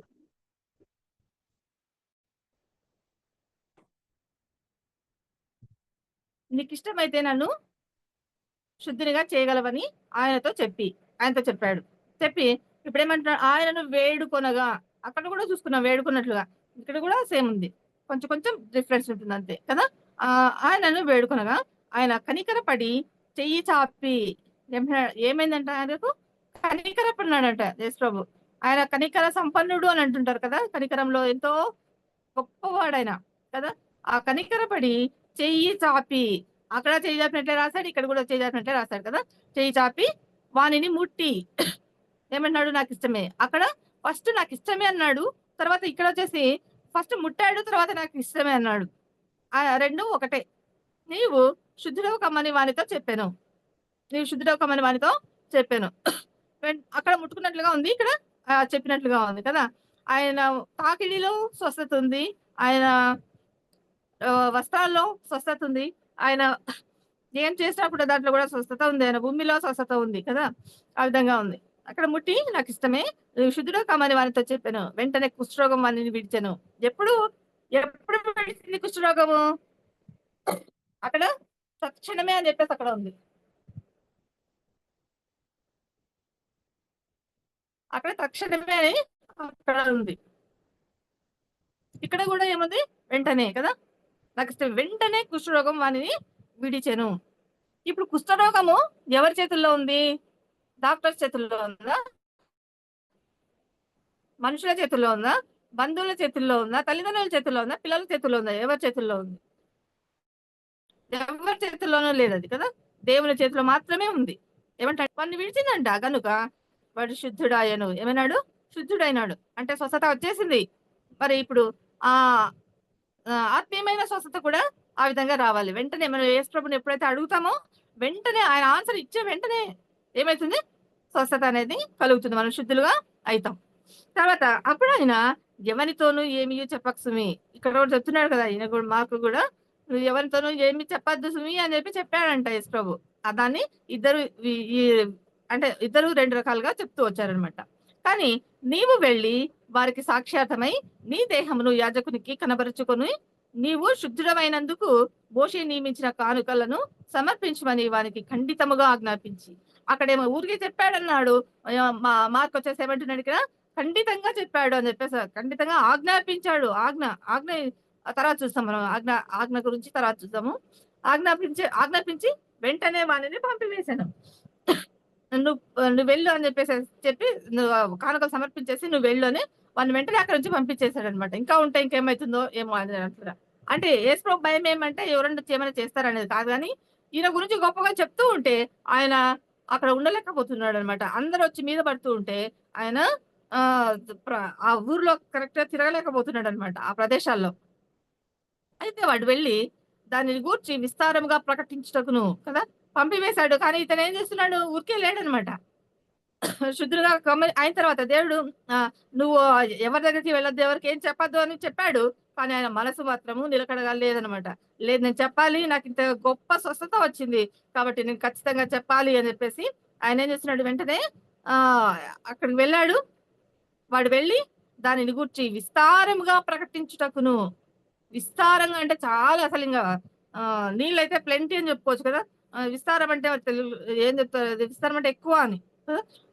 నీకు ఇష్టమైతే నన్ను శుద్ధినిగా చేయగలవని ఆయనతో చెప్పాడు. చెప్పి ఇప్పుడు ఏమంటున్నాడు? ఆయనను వేడుకొనగా, అక్కడ కూడా చూసుకున్నాం వేడుకున్నట్లుగా, ఇక్కడ కూడా సేమ్ ఉంది, కొంచెం డిఫరెన్స్ ఉంటుంది అంతే కదా. ఆయనను వేడుకొనగా ఆయన కనికరపడి చెయ్యి చాపి, ఏమైందంట? ఆయనకు కనికరపడినాడంట యేసుప్రభు. ఆయన కనికర సంపన్నుడు అని అంటుంటారు కదా, కనికరంలో ఎంతో గొప్పవాడైన కదా. ఆ కనికరపడి చెయ్యి చాపి, అక్కడ చెయ్యి చాపినట్లే రాశాడు, ఇక్కడ కూడా చెయ్యి చాపినట్లే రాశాడు కదా. చెయ్యి చాపి వానిని ముట్టి ఏమన్నాడు? నాకు ఇష్టమే. అక్కడ ఫస్ట్ నాకు ఇష్టమే అన్నాడు, తర్వాత ఇక్కడ వచ్చేసి ఫస్ట్ ముట్టాడు, తర్వాత నాకు ఇష్టమే అన్నాడు. రెండు ఒకటే. నీవు శుద్ధుడవు కమ్మని వానితో చెప్పాను, అక్కడ ముట్టుకున్నట్లుగా ఉంది, ఇక్కడ చెప్పినట్లుగా ఉంది కదా. ఆయన తాకిడిలో స్వస్థత ఉంది, ఆయన వస్త్రాల్లో స్వస్థత ఉంది, ఆయన ఏం చేసినప్పుడు దాంట్లో కూడా స్వస్థత ఉంది, ఆయన భూమిలో స్వస్థత ఉంది కదా. ఆ విధంగా ఉంది. అక్కడ ముట్టి నాకు ఇష్టమే, శుద్ధుడో కమ్మని వానితో చెప్పాను, వెంటనే కుష్ఠరోగం వానిని విడిచాను. ఎప్పుడు విడిచింది కుష్ఠరోగము? అక్కడ తక్షణమే అని చెప్పేసి అక్కడ ఉంది. అక్కడ తక్షణమే అని అక్కడ ఉంది. ఇక్కడ కూడా ఏముంది? వెంటనే కదా. నాకు ఇష్టం, వెంటనే కుష్ఠరోగం వానిని విడిచెను. ఇప్పుడు కుష్ఠరోగము ఎవరి చేతుల్లో ఉంది? డాక్టర్స్ చేతుల్లో ఉందా? మనుషుల చేతుల్లో ఉందా? బంధువుల చేతుల్లో ఉందా? తల్లిదండ్రుల చేతుల్లో ఉందా? పిల్లల చేతుల్లో ఉందా? ఎవరి చేతుల్లో ఉంది? ఎవరి చేతుల్లోనూ లేదు అది కదా. దేవుని చేతిలో మాత్రమే ఉంది. ఏమంటాడు? వాడిని విడిచిందంట కనుక వాడు శుద్ధుడాయను. ఏమన్నాడు? శుద్ధుడైనాడు అంటే స్వస్థత వచ్చేసింది. మరి ఇప్పుడు ఆ ఆత్మీయమైన స్వస్థత కూడా ఆ విధంగా రావాలి. వెంటనే మనం యేసు ప్రభుని ఎప్పుడైతే అడుగుతామో వెంటనే ఆయన ఆన్సర్ ఇచ్చే వెంటనే ఏమైతుంది? స్వస్థత అనేది కలుగుతుంది, మనం శుద్ధులుగా అవుతాం. తర్వాత అప్పుడు ఆయన ఎవరితోనూ ఏమీ చెప్పకు సుమి, ఇక్కడ కూడా చెప్తున్నాడు కదా, ఈయన కూడా మాకు కూడా నువ్వు ఎవరితోనూ ఏమి చెప్పద్దు సుమి అని చెప్పాడంట యేసు ప్రభు. దాన్ని ఇద్దరు 2 రకాలుగా చెప్తూ వచ్చారనమాట. కానీ నీవు వెళ్ళి వారికి సాక్షార్థమై నీ దేహమును యాజకునికి కనబరుచుకొని నీవు శుద్ధుడమైనందుకు మోషే నియమించిన కానుకలను సమర్పించమని వారికి ఖండితముగా ఆజ్ఞాపించి, అక్కడేమో ఊరికే చెప్పాడన్నాడు, మార్క్ వచ్చేసి ఏమంటున్నాడు ఇక్కడ? ఖండితంగా చెప్పాడు అని చెప్పేసి, ఖండితంగా ఆజ్ఞాపించాడు. ఆజ్ఞ తర్వాత చూస్తాం మనం, ఆజ్ఞ గురించి తర్వాత చూద్దాము. ఆజ్ఞాపించి వెంటనే వాణిని పంపివేశాను. నువ్వు వెళ్ళు అని చెప్పి నువ్వు కానుకలు సమర్పించేసి నువ్వు వెళ్ళు అని వాడిని వెంటనే అక్కడ నుంచి పంపించేశాడు అనమాట. ఇంకా ఉంటే ఇంకేమవుతుందో ఏమో అని అంటారా. అంటే యేసు ప్రభు భయం ఏమంటే ఎవరన్నా ఏమైనా చేస్తారనేది కాదు, కానీ ఈయన గురించి గొప్పగా చెప్తూ ఉంటే ఆయన అక్కడ ఉండలేకపోతున్నాడు అనమాట. అందరూ వచ్చి మీద పడుతూ ఉంటే ఆయన ఆ ఊర్లో కరెక్ట్‌గా తిరగలేకపోతున్నాడు అనమాట ఆ ప్రదేశాల్లో. అయితే వాడు వెళ్లి దానిని గూర్చి విస్తారముగా ప్రకటించుటకును కదా పంపివేశాడు. కానీ ఇతను ఏం చేస్తున్నాడు? ఊరికే లేడనమాట. శుద్ధులుగా అయిన తర్వాత దేవుడు నువ్వు ఎవరి దగ్గరికి వెళ్ళొద్దు, ఎవరికి ఏం చెప్పొద్దు అని చెప్పాడు. కానీ ఆయన మనసు మాత్రము నిలకడగా లేదనమాట. లేదు, నేను చెప్పాలి, నాకు ఇంత గొప్ప స్వస్థత వచ్చింది కాబట్టి నేను ఖచ్చితంగా చెప్పాలి అని చెప్పేసి ఆయన ఏం చేస్తున్నాడు? వెంటనే అక్కడికి వెళ్ళాడు. వాడు వెళ్ళి దానిని గూర్చి విస్తారముగా ప్రకటించుటకును, విస్తారంగా అంటే చాలా అసలు ఇంకా నీళ్ళైతే ప్లెంటీ అని చెప్పుకోవచ్చు కదా. విస్తారం అంటే తెలుగు ఏం చెప్తారు? విస్తారం అంటే ఎక్కువ అని,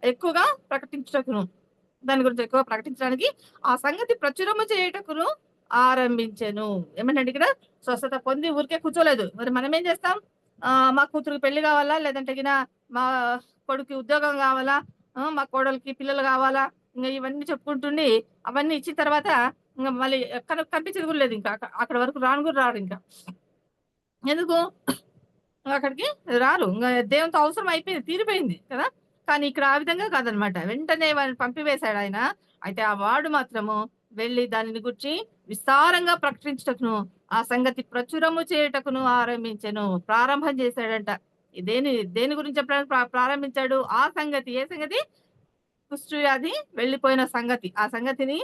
ఎక్కువగా ప్రకటించుటకును, దాని గురించి ఎక్కువ ప్రకటించడానికి ఆ సంగతి ప్రచురము చేయుటకును ఆరంభించెను. ఏమంటే ఇక్కడ స్వస్థత పొంది ఊరికే కూర్చోలేదు. మరి మనం ఏం చేస్తాం? మా కూతురికి పెళ్లి కావాలా, లేదంటే గిన మా కొడుకు ఉద్యోగం కావాలా, మా కోడలికి పిల్లలు కావాలా, ఇంకా ఇవన్నీ చెప్పుకుంటుండి అవన్నీ ఇచ్చిన తర్వాత ఇంక మళ్ళీ కనిపించేది కూడా లేదు. ఇంకా అక్కడ వరకు రాను కూడా రాడు. ఇంకా ఎందుకు అక్కడికి రారు? ఇంకా దేవునితో అవసరం అయిపోయింది, తీరిపోయింది కదా. కానీ ఇక్కడ ఆ విధంగా కాదనమాట. వెంటనే వాడిని పంపివేశాడు ఆయన. అయితే ఆ వాడు మాత్రము వెళ్ళి దానిని గురించి విస్తారంగా ప్రకటించుటకును, ఆ సంగతి ప్రచురము చేయుటకును ఆరంభించెను. ప్రారంభం చేశాడంట. దేని గురించి చెప్పడానికి ప్రారంభించాడు? ఆ సంగతి. ఏ సంగతి? కుష్టు వ్యాధి వెళ్ళిపోయిన సంగతి. ఆ సంగతిని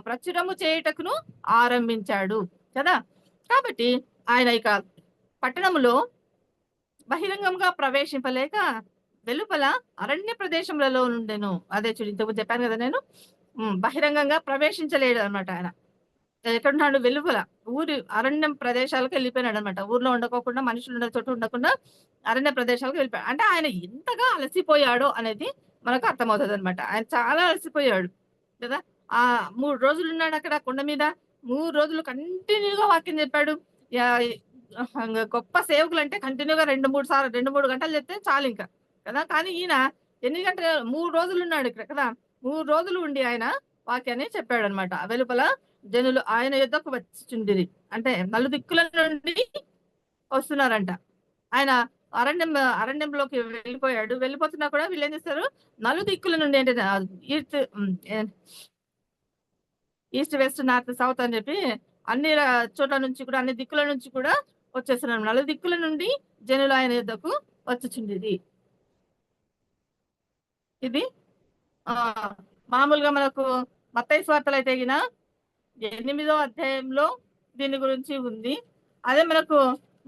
ప్రచురము చేయుటకును ఆరంభించాడు కదా. కాబట్టి ఆయన ఇక పట్టణములో బహిరంగంగా ప్రవేశింపలేక వెలుపల అరణ్య ప్రదేశములలో నుండెను. అదే చూడు, ఇంతకు చెప్పాను కదా నేను. బహిరంగంగా ప్రవేశించలేడు అనమాట ఆయన. ఎక్కడున్నాడు? వెలుపల ఊరి అరణ్యం ప్రదేశాలకు వెళ్ళిపోయినాడు అనమాట. ఊర్లో ఉండకోకుండా, మనుషులు ఉన్న చోట ఉండకుండా అరణ్య ప్రదేశాలకు వెళ్ళిపోయాడు. అంటే ఆయన ఎంతగా అలసిపోయాడో అనేది మనకు అర్థమవుతుంది అనమాట. ఆయన చాలా అలసిపోయాడు కదా. 3 రోజులు ఉన్నాడు అక్కడ కొండ మీద. 3 రోజులు కంటిన్యూగా వాక్యం చెప్పాడు. గొప్ప సేవకులు అంటే కంటిన్యూగా 2-3 గంటలు చెప్తే చాలు ఇంకా కదా. కానీ ఈయన ఎన్ని గంటలు? 3 రోజులు ఉన్నాడు ఇక్కడ కదా. 3 రోజులు ఉండి ఆయన వాక్యాన్ని చెప్పాడు అనమాట. వెలుపల జనులు ఆయన యుద్ధకు వచ్చిచుండిరి. అంటే నలుదిక్కుల నుండి వస్తున్నారంట. ఆయన అరణ్యంలోకి వెళ్ళిపోయాడు. వెళ్ళిపోతున్నా కూడా వీళ్ళు ఏం చేస్తారు? నలుదిక్కుల నుండి అంటే ఈస్ట్ వెస్ట్ నార్త్ సౌత్ అని చెప్పి అన్ని చోట్ల నుంచి కూడా, అన్ని దిక్కుల నుంచి కూడా వచ్చేస్తున్నారు. నలుదిక్కుల నుండి జనులు ఆయన యుద్ధకు వచ్చుచుండిరి. ఇది మామూలుగా మనకు మత్తయి సువార్తలు అయితే 8వ అధ్యాయంలో దీని గురించి ఉంది. అదే మనకు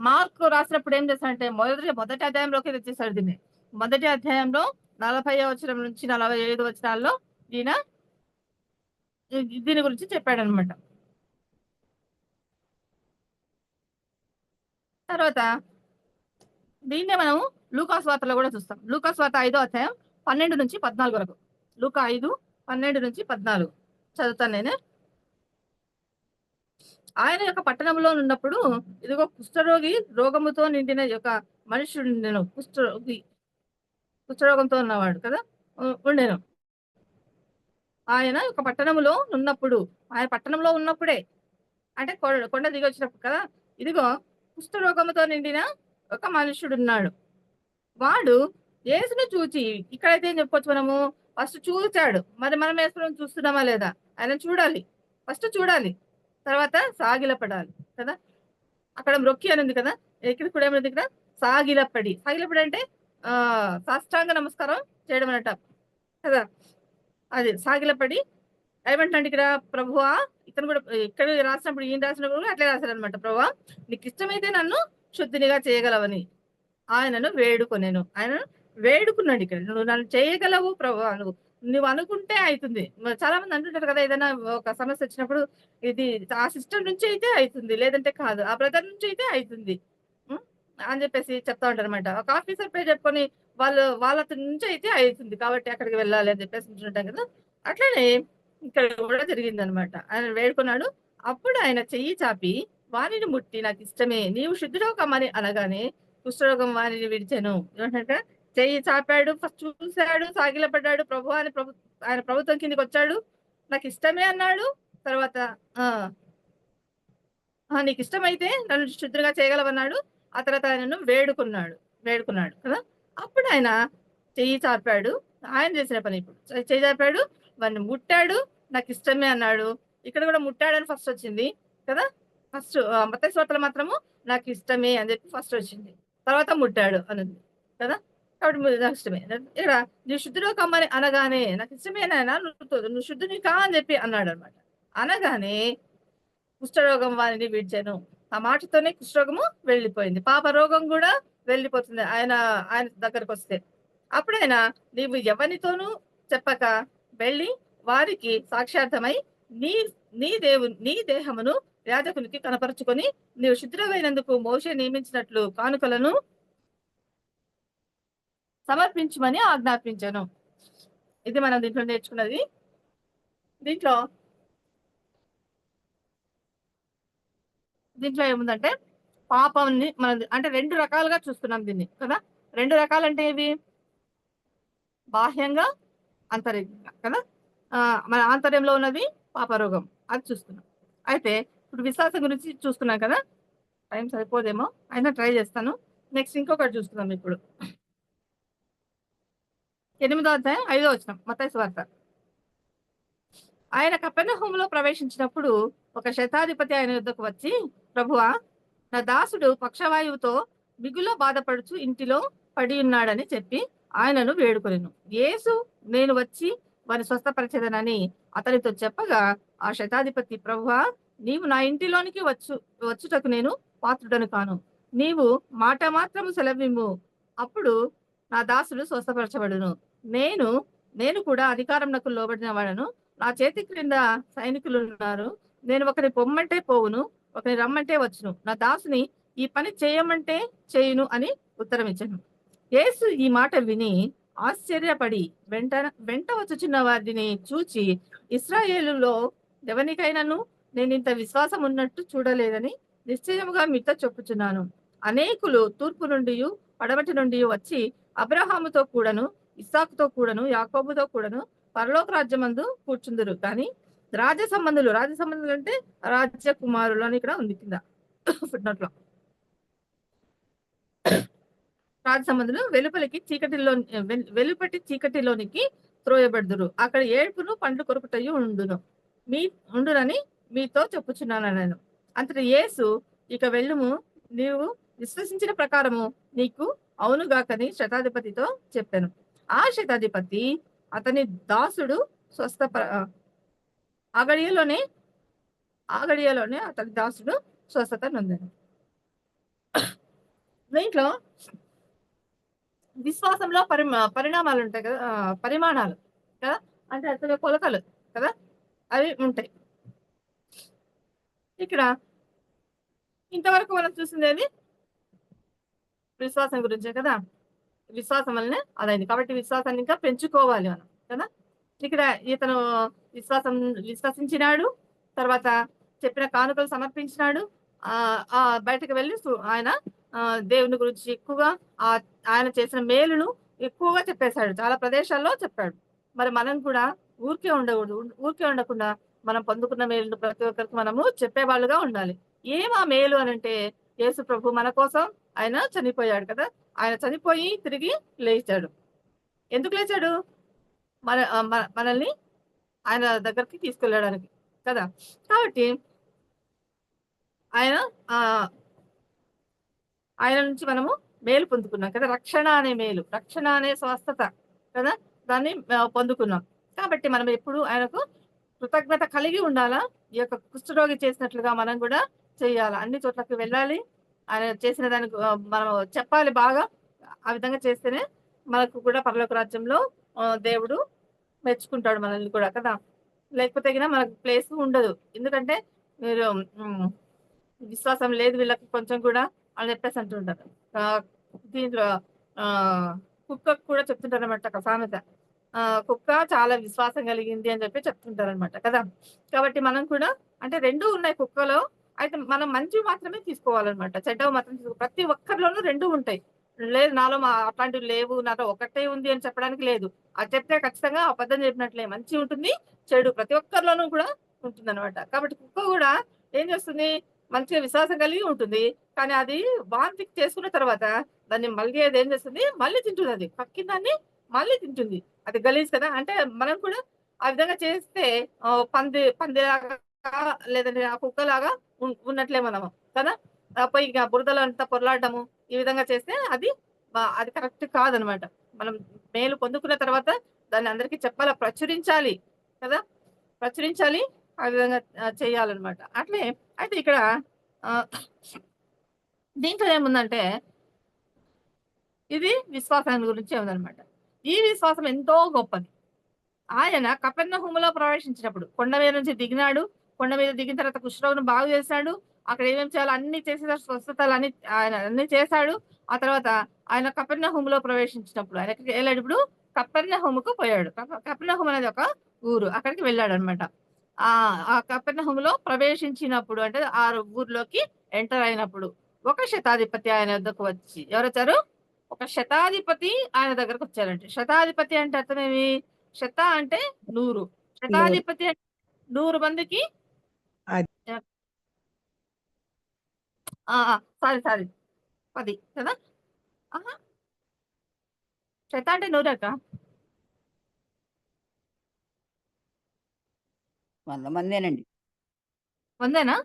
మార్కు రాసినప్పుడు ఏం చేస్తాడంటే మొదటి అధ్యాయంలోకి తెచ్చేస్తాడు దీన్ని. మొదటి అధ్యాయంలో 40వ వచనం నుంచి 45 వచనాల్లో ఈయన దీని గురించి చెప్పాడనమాట. తర్వాత దీన్నే మనం లూకా సువార్తలో కూడా చూస్తాం. లూకా సువార్త 5వ అధ్యాయం 12 నుంచి 14 వరకు. లూకా 5:12 నుంచి 14 చదువుతాను నేను. ఆయన యొక్క పట్టణంలో ఉన్నప్పుడు ఇదిగో కుష్ఠరోగి రోగముతో నిండిన యొక్క మనుషుడు ఉండెను. కుష్ఠరోగంతో ఉన్నవాడు కదా ఉండెను. ఆయన యొక్క పట్టణంలో ఉన్నప్పుడు, ఆయన పట్టణంలో ఉన్నప్పుడే అంటే కొండ దిగి వచ్చినప్పుడు కదా, ఇదిగో కుష్ఠరోగముతో నిండిన ఒక మనుషుడు ఉన్నాడు. వాడు యేసును చూచి, ఇక్కడైతే ఏం చెప్పొచ్చు మనము? ఫస్ట్ చూచాడు. మరి మనం యేసును చూస్తున్నామా లేదా? ఆయన చూడాలి, ఫస్ట్ చూడాలి, తర్వాత సాగిలపడాలి కదా. అక్కడ మ్రొక్కి అని ఉంది కదా, ఇక్కడ కూడా ఏమైంది? ఇక్కడ సాగిలపడి అంటే సాష్టాంగ నమస్కారం చేయడం అనట కదా. అది సాగిలపడి ఏమంటాడు ఇక్కడ? ప్రభువా, ఇతను కూడా ఇక్కడ రాసినప్పుడు, ఈయన రాసినప్పుడు కూడా అట్లే రాశాడు అనమాట. ప్రభువా, నీకు ఇష్టమైతే నన్ను శుద్ధినిగా చేయగలవని ఆయనను వేడుకొనేను. ఆయన వేడుకున్నాడు. ఇక్కడ నువ్వు నన్ను చేయగలవు ప్రభువా, నువ్వు అనుకుంటే అవుతుంది. చాలా మంది అంటుంటారు కదా, ఏదైనా ఒక సమస్య వచ్చినప్పుడు ఇది ఆ సిస్టర్ నుంచి అయితే అవుతుంది, లేదంటే కాదు, ఆ బ్రదర్ నుంచి అయితే అవుతుంది అని చెప్పేసి చెప్తా ఉంటారు అనమాట. ఒక ఆఫీసర్ పేరు చెప్పుకొని వాళ్ళ నుంచి అయితే అవుతుంది కాబట్టి అక్కడికి వెళ్ళాలి అని చెప్పేసి ఉంటుంటాం కదా. అట్లనే ఇక్కడ కూడా జరిగింది అనమాట. ఆయన వేడుకున్నాడు. అప్పుడు ఆయన చెయ్యి చాపి వాణిని ముట్టి, నాకు ఇష్టమే, నీవు శుద్ధుడవు కమ్మని అనగానే కుష్ఠరోగం వాణిని విడిచెను. ఏమంటే చెయ్యి చాపాడు, ఫస్ట్ చూశాడు, సాగిలపడ్డాడు. ఆయన ప్రభుత్వం కిందికి వచ్చాడు, నాకు ఇష్టమే అన్నాడు. తర్వాత నీకు ఇష్టమైతే నన్ను శుద్ధులుగా చేయగలవన్నాడు. ఆ తర్వాత ఆయనను వేడుకున్నాడు కదా. అప్పుడు ఆయన చెయ్యి చాపాడు. ఆయన చేసిన పని ఇప్పుడు. చెయ్యి చాపాడు, వాడిని ముట్టాడు, నాకు ఇష్టమే అన్నాడు. ఇక్కడ కూడా ముట్టాడని ఫస్ట్ వచ్చింది కదా! ఫస్ట్ మత్తయి సువార్తలో మాత్రము నాకు ఇష్టమే అని చెప్పి ఫస్ట్ వచ్చింది. తర్వాత ముట్టాడు అనుంది కదా! కాబట్టి నాకు ఇష్టమే. ఇక్కడ "నీవు శుద్ధుడో కమ్మని" అనగానే నాకు ఇష్టమే నాయనా నువ్వు శుద్ధుని కా అని చెప్పి అన్నాడనమాట. అనగానే కుష్ఠరోగం వారిని విడిచెను. ఆ మాటతోనే కుష్ఠరోగము వెళ్ళిపోయింది. పాప రోగం కూడా వెళ్ళిపోతుంది ఆయన ఆయన దగ్గరకొస్తే. అప్పుడాయన "నీవు ఎవనితోనూ చెప్పక వెళ్ళి వారికి సాక్షార్థమై నీ నీ దేహమును యాజకునికి కనపరుచుకొని నీవు శుద్ధుడవైనందుకు మోషే నియమించినట్లు కానుకలను సమర్పించమని ఆజ్ఞాపించెను." ఇది మనం దీంట్లో నేర్చుకున్నది. దీంట్లో ఏముందంటే పాపంని మనం అంటే 2 రకాలుగా చూస్తున్నాం దీన్ని కదా! 2 రకాలంటే ఏవి? బాహ్యంగా, ఆంతర్యంగా కదా! మన ఆంతర్యంలో ఉన్నది పాపరోగం. అది చూస్తున్నాం. అయితే ఇప్పుడు విశ్వాసం గురించి చూస్తున్నాం కదా! టైం సరిపోదేమో అయినా ట్రై చేస్తాను. నెక్స్ట్ ఇంకొకటి చూస్తున్నాం ఇప్పుడు. 8వ అధ్యాయం 5వ వచనం మత్తయి సువార్త. ఆయన కపెర్నహూములో ప్రవేశించినప్పుడు ఒక శతాధిపతి ఆయన యుద్ధకు వచ్చి, ప్రభువా, నా దాసుడు పక్షవాయువుతో మిగుల బాధపడుచు ఇంటిలో పడి ఉన్నాడని చెప్పి ఆయనను వేడుకొనెను. యేసు నేను వచ్చి వారిని స్వస్థపరచెదనని అతనితో చెప్పగా ఆ శతాధిపతి, ప్రభువా, నీవు నా ఇంటిలోనికి వచ్చుటకు నేను పాత్రుడను కాను. నీవు మాట మాత్రము సెలవిమ్ము, అప్పుడు నా దాసుడు స్వస్థపరచబడును. నేను కూడా అధికారమునకు లోబడిన వాడను. నా చేతి క్రింద సైనికులు ఉన్నారు. నేను ఒకరి పొమ్మంటే పోవును, ఒకరి రమ్మంటే వచ్చును. నా దాసుని ఈ పని చేయమంటే చేయును అని ఉత్తరం ఇచ్చాను. యేసు ఈ మాట విని ఆశ్చర్యపడి వెంట వచ్చుచున్న వారిని చూచి, ఇశ్రాయేలులో ఎవరికైనాను నేను ఇంత విశ్వాసం ఉన్నట్టు చూడలేదని నిశ్చయముగా మీతో చెప్పుచున్నాను. అనేకులు తూర్పు నుండి పడమటి నుండి వచ్చి అబ్రహాముతో కూడాను, ఇస్సాకుతో కూడాను, యాకోబుతో కూడాను పరలోక రాజ్యమందు కూర్చుందురు. కానీ రాజ సంబంధులు అంటే రాజ్య కుమారులు అని ఇక్కడ ఉంది కింద ఫుట్నోట్లో. రాజ సంబంధులు వెలుపటి చీకటిలోనికి త్రోయబడుదురు. అక్కడ ఏడుపును పండ్లు కొరుకుటయు ఉండునని మీతో చెప్పుచున్నాను నేను. అంతటి యేసు, ఇక వెళ్ళుము, నీవు విశ్వసించిన ప్రకారము నీకు అవునుగాకని శతాధిపతితో చెప్పాను. ఆ శతాధిపతి అతని దాసుడు ఆ గడియలోనే అతని దాసుడు స్వస్థత నొందాను. దీంట్లో విశ్వాసంలో పరిణామాలు ఉంటాయి కదా, పరిమాణాలు కదా, అంటే అతని కొలతలు కదా, అవి ఉంటాయి. ఇక్కడ ఇంతవరకు మనం చూసింది ఏది? విశ్వాసం గురించే కదా. విశ్వాసం వల్లనే అదైంది. కాబట్టి విశ్వాసాన్ని ఇంకా పెంచుకోవాలి మనం కదా. ఇక్కడ ఇతను విశ్వసించినాడు, తర్వాత చెప్పిన కానుకలు సమర్పించినాడు. బయటకు వెళ్ళి ఆయన దేవుని గురించి ఎక్కువగా ఆయన చేసిన మేలును ఎక్కువగా చెప్పేశాడు. చాలా ప్రదేశాల్లో చెప్పాడు. మరి మనం కూడా ఊరికే ఉండకుండా మనం పొందుకున్న మేలును ప్రతి ఒక్కరికి మనము చెప్పేవాళ్ళుగా ఉండాలి. ఆ మేలు అనంటే యేసు ప్రభు మన కోసం ఆయన చనిపోయాడు కదా. ఆయన చనిపోయి తిరిగి లేచాడు. ఎందుకు లేచాడు? మనల్ని ఆయన దగ్గరికి తీసుకెళ్ళడానికి కదా. కాబట్టి ఆయన నుంచి మనము మేలు పొందుకున్నాం కదా. రక్షణ అనే స్వస్థత కదా, దాన్ని పొందుకున్నాం. కాబట్టి మనం ఎప్పుడు ఆయనకు కృతజ్ఞత కలిగి ఉండాలా. ఈ యొక్క కుష్ఠరోగి చేసినట్లుగా మనం కూడా చేయాలి. అన్ని చోట్లకి వెళ్ళాలి. ఆయన చేసిన దానికి మనం చెప్పాలి బాగా. ఆ విధంగా చేస్తేనే మనకు కూడా పరలోక రాజ్యంలో దేవుడు మెచ్చుకుంటాడు మనల్ని కూడా కదా. లేకపోతే మనకు ప్లేస్ ఉండదు. ఎందుకంటే మీరు విశ్వాసం లేదు వీళ్ళకి కొంచెం కూడా అని చెప్పేసి అంటుంటారు. దీంట్లో కుక్కకు కూడా చెప్తుంటారు అనమాట ఒక సామెత. కుక్క చాలా విశ్వాసం కలిగింది అని చెప్పి చెప్తుంటారు అనమాట కదా. కాబట్టి మనం కూడా అంటే 2 ఉన్నాయి కుక్కలో. అయితే మనం మంచివి మాత్రమే తీసుకోవాలన్నమాట, చెడ్డవి మాత్రం ప్రతి ఒక్కరిలోనూ 2 ఉంటాయి. లేదు నాలో అట్లాంటివి లేవు, నాతో ఒకటే ఉంది అని చెప్పడానికి లేదు. అది చెప్తే ఖచ్చితంగా అబద్ధం చెప్పినట్లే. మంచి ఉంటుంది, చెడు ప్రతి ఒక్కరిలోనూ కూడా ఉంటుంది అనమాట. కాబట్టి కుక్క కూడా ఏం చేస్తుంది? మంచిగా విశ్వాసం కలిగి ఉంటుంది. కానీ అది వాంతి చేసుకున్న తర్వాత దాన్ని మళ్ళీ అది ఏం చేస్తుంది, మళ్ళీ తింటుంది. అది కక్కిన దాన్ని మళ్ళీ తింటుంది. అది గలీజ్ కదా! అంటే మనం కూడా ఆ విధంగా చేస్తే పందిలాగా లేదంటే ఆ కుక్కలాగా ఉన్నట్లే మనము కదా! పోయి ఇక బురదలో అంతా పొర్లాడడము ఈ విధంగా చేస్తే అది కరెక్ట్ కాదనమాట. మనం మేలు పొందుకున్న తర్వాత దాన్ని అందరికీ చెప్పాలా, ప్రచురించాలి కదా! ప్రచురించాలి. ఆ విధంగా చేయాలనమాట. అయితే ఇక్కడ ఆహ్, దీంట్లో ఏముందంటే ఇది విశ్వాసాన్ని గురించే ఉందనమాట. ఈ విశ్వాసం ఎంతో గొప్పది. ఆయన కపెర్నహూములో ప్రవేశించినప్పుడు కొండ మీద నుంచి దిగినాడు. కొండ మీద దిగిన తర్వాత కుష్ఠరోగిని బాగు చేశాడు. అక్కడ ఏమేమి చేయాలో అన్నీ చేసేసాడు. స్వస్థతలన్నీ ఆయన అన్నీ చేశాడు. ఆ తర్వాత ఆయన కపెర్నహూములో ప్రవేశించినప్పుడు ఆయన ఎక్కడికి వెళ్ళాడిప్పుడు? కపెర్నహూముకు పోయాడు. కపెర్నహూము అనేది ఒక ఊరు. అక్కడికి వెళ్ళాడనమాట. ఆ కపెర్నహూములో ప్రవేశించినప్పుడు అంటే ఆ ఊర్లోకి ఎంటర్ అయినప్పుడు ఒక శతాధిపతి ఆయన వద్దకు వచ్చి ఎవరొచ్చారు? ఒక శతాధిపతి ఆయన దగ్గరకు వచ్చారంట. శతాధిపతి అంటే అర్థమేమి? శత అంటే 100. శతాధిపతి అంటే 100 మందికి అది. సారీ 10 కదా! ఆహా! శత అంటే 100 అక్క. 100 మందేనండి. 100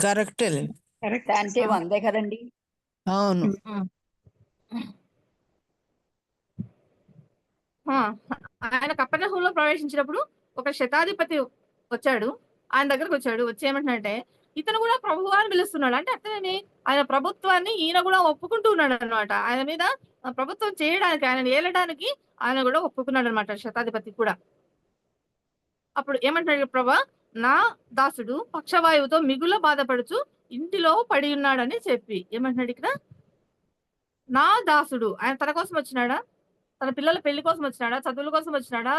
కరెక్టేలే. కరెక్ట్. అంటే 100 కదండి. అవును. ఆయన కపెర్నహూములో ప్రవేశించినప్పుడు ఒక శతాధిపతి వచ్చాడు. ఆయన దగ్గరకు వచ్చాడు. వచ్చి ఏమంటున్నాడంటే ఇతను కూడా ప్రభువా అని పిలుస్తున్నాడు. అంటే అర్థమేమి? ఆయన ప్రభుత్వాన్ని ఈయన కూడా ఒప్పుకుంటూ ఉన్నాడనమాట. ఆయన మీద ప్రభుత్వం చేయడానికి, ఆయనను ఏలడానికి ఆయన కూడా ఒప్పుకున్నాడనమాట శతాధిపతి కూడా. అప్పుడు ఏమంటున్నాడు ప్రభా, నా దాసుడు పక్షవాయువుతో మిగుల బాధపడుచు ఇంటిలో పడి ఉన్నాడని చెప్పి ఏమంటున్నాడు ఇక్కడ? నా దాసుడు ఆయన తన కోసం వచ్చినాడా? తన పిల్లల పెళ్లి కోసం వచ్చినాడా? చదువుల కోసం వచ్చినాడా?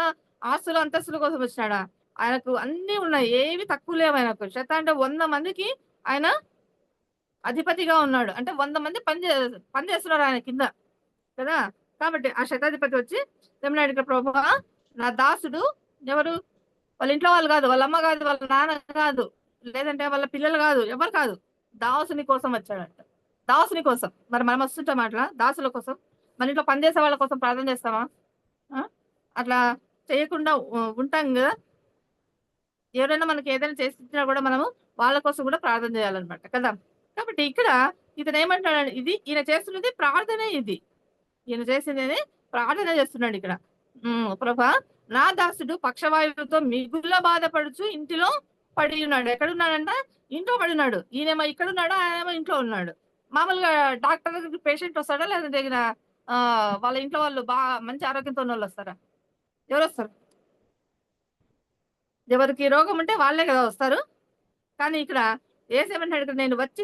ఆస్తులు అంతస్తుల కోసం వచ్చినాడా? ఆయనకు అన్నీ ఉన్నాయి. ఏవి తక్కువ లేవు ఆయనకు. శత అంటే 100 మందికి ఆయన అధిపతిగా ఉన్నాడు. అంటే 100 మంది పని చేస్తున్నారు ఆయన కింద కదా! కాబట్టి ఆ శతాధిపతి వచ్చి ఏమన్నాడు ఇక్కడ ప్రభువా, నా దాసుడు ఎవరు? వాళ్ళ ఇంట్లో వాళ్ళు కాదు, వాళ్ళ అమ్మ కాదు, వాళ్ళ నాన్న కాదు, లేదంటే వాళ్ళ పిల్లలు కాదు, ఎవరు కాదు. దాసుని కోసం వచ్చాడంట. దాసుని కోసం. మరి మనం వస్తుంటాం అట్లా దాసుల కోసం. మన ఇంట్లో పనిచేసే వాళ్ళ కోసం ప్రార్థన చేస్తామా? అట్లా చేయకుండా ఉంటాం కదా! ఎవరైనా మనకి ఏదైనా చేసి ఇచ్చినా కూడా మనము వాళ్ళ కోసం కూడా ప్రార్థన చేయాలన్నమాట కదా! కాబట్టి ఇక్కడ ఇతను ఏమంటున్నాడు? ఈయన చేస్తున్నది ప్రార్థనే ఇది. ఈయన చేసింది ప్రార్థన చేస్తున్నాడు ఇక్కడ. ప్రభా, నా దాసుడు పక్షవాయువుతో మిగుల బాధపడుచు ఇంటిలో పడి ఉన్నాడు. ఎక్కడున్నాడంట? ఇంట్లో పడి ఉన్నాడు. ఈయనేమో ఇక్కడ ఉన్నాడు, ఆయనేమో ఇంట్లో ఉన్నాడు. మామూలుగా డాక్టర్ దగ్గరికి పేషెంట్ వస్తాడా? లేదంటే వాళ్ళ ఇంట్లో వాళ్ళు బాగా మంచి ఆరోగ్యంతో ఉన్నోళ్ళు వస్తారా? ఎవరు వస్తారు? ఎవరికి రోగం ఉంటే వాళ్ళే కదా వస్తారు. కానీ ఇక్కడ ఏసేమంటాడు? ఇక్కడ నేను వచ్చి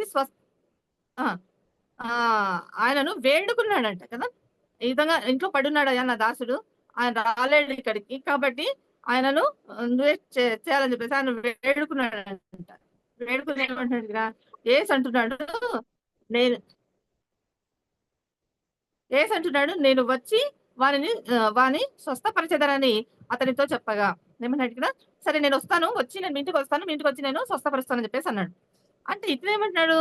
ఆయనను వేడుకున్నాడంట కదా! ఈ విధంగా ఇంట్లో పడున్నాడయ్యా నా దాసుడు, ఆయన రాలేడు ఇక్కడికి, కాబట్టి ఆయనను నువ్వే చేయాలని చెప్పేసి ఆయన వేడుకున్నాడంట. వేడుకుని ఏమంటున్నాడు ఇక్కడ? అంటున్నాడు నేను వచ్చి వాని స్వస్థపరచెదనని అతనితో చెప్పగా ఏమన్నాడు ఇక్కడ? సరే నేను వస్తాను, వచ్చి నేను మీ ఇంటికి వస్తాను, మీ ఇంటికి వచ్చి నేను స్వస్థపరుస్తానని చెప్పేసి అన్నాడు. అంటే ఇతను ఏమంటున్నాడు?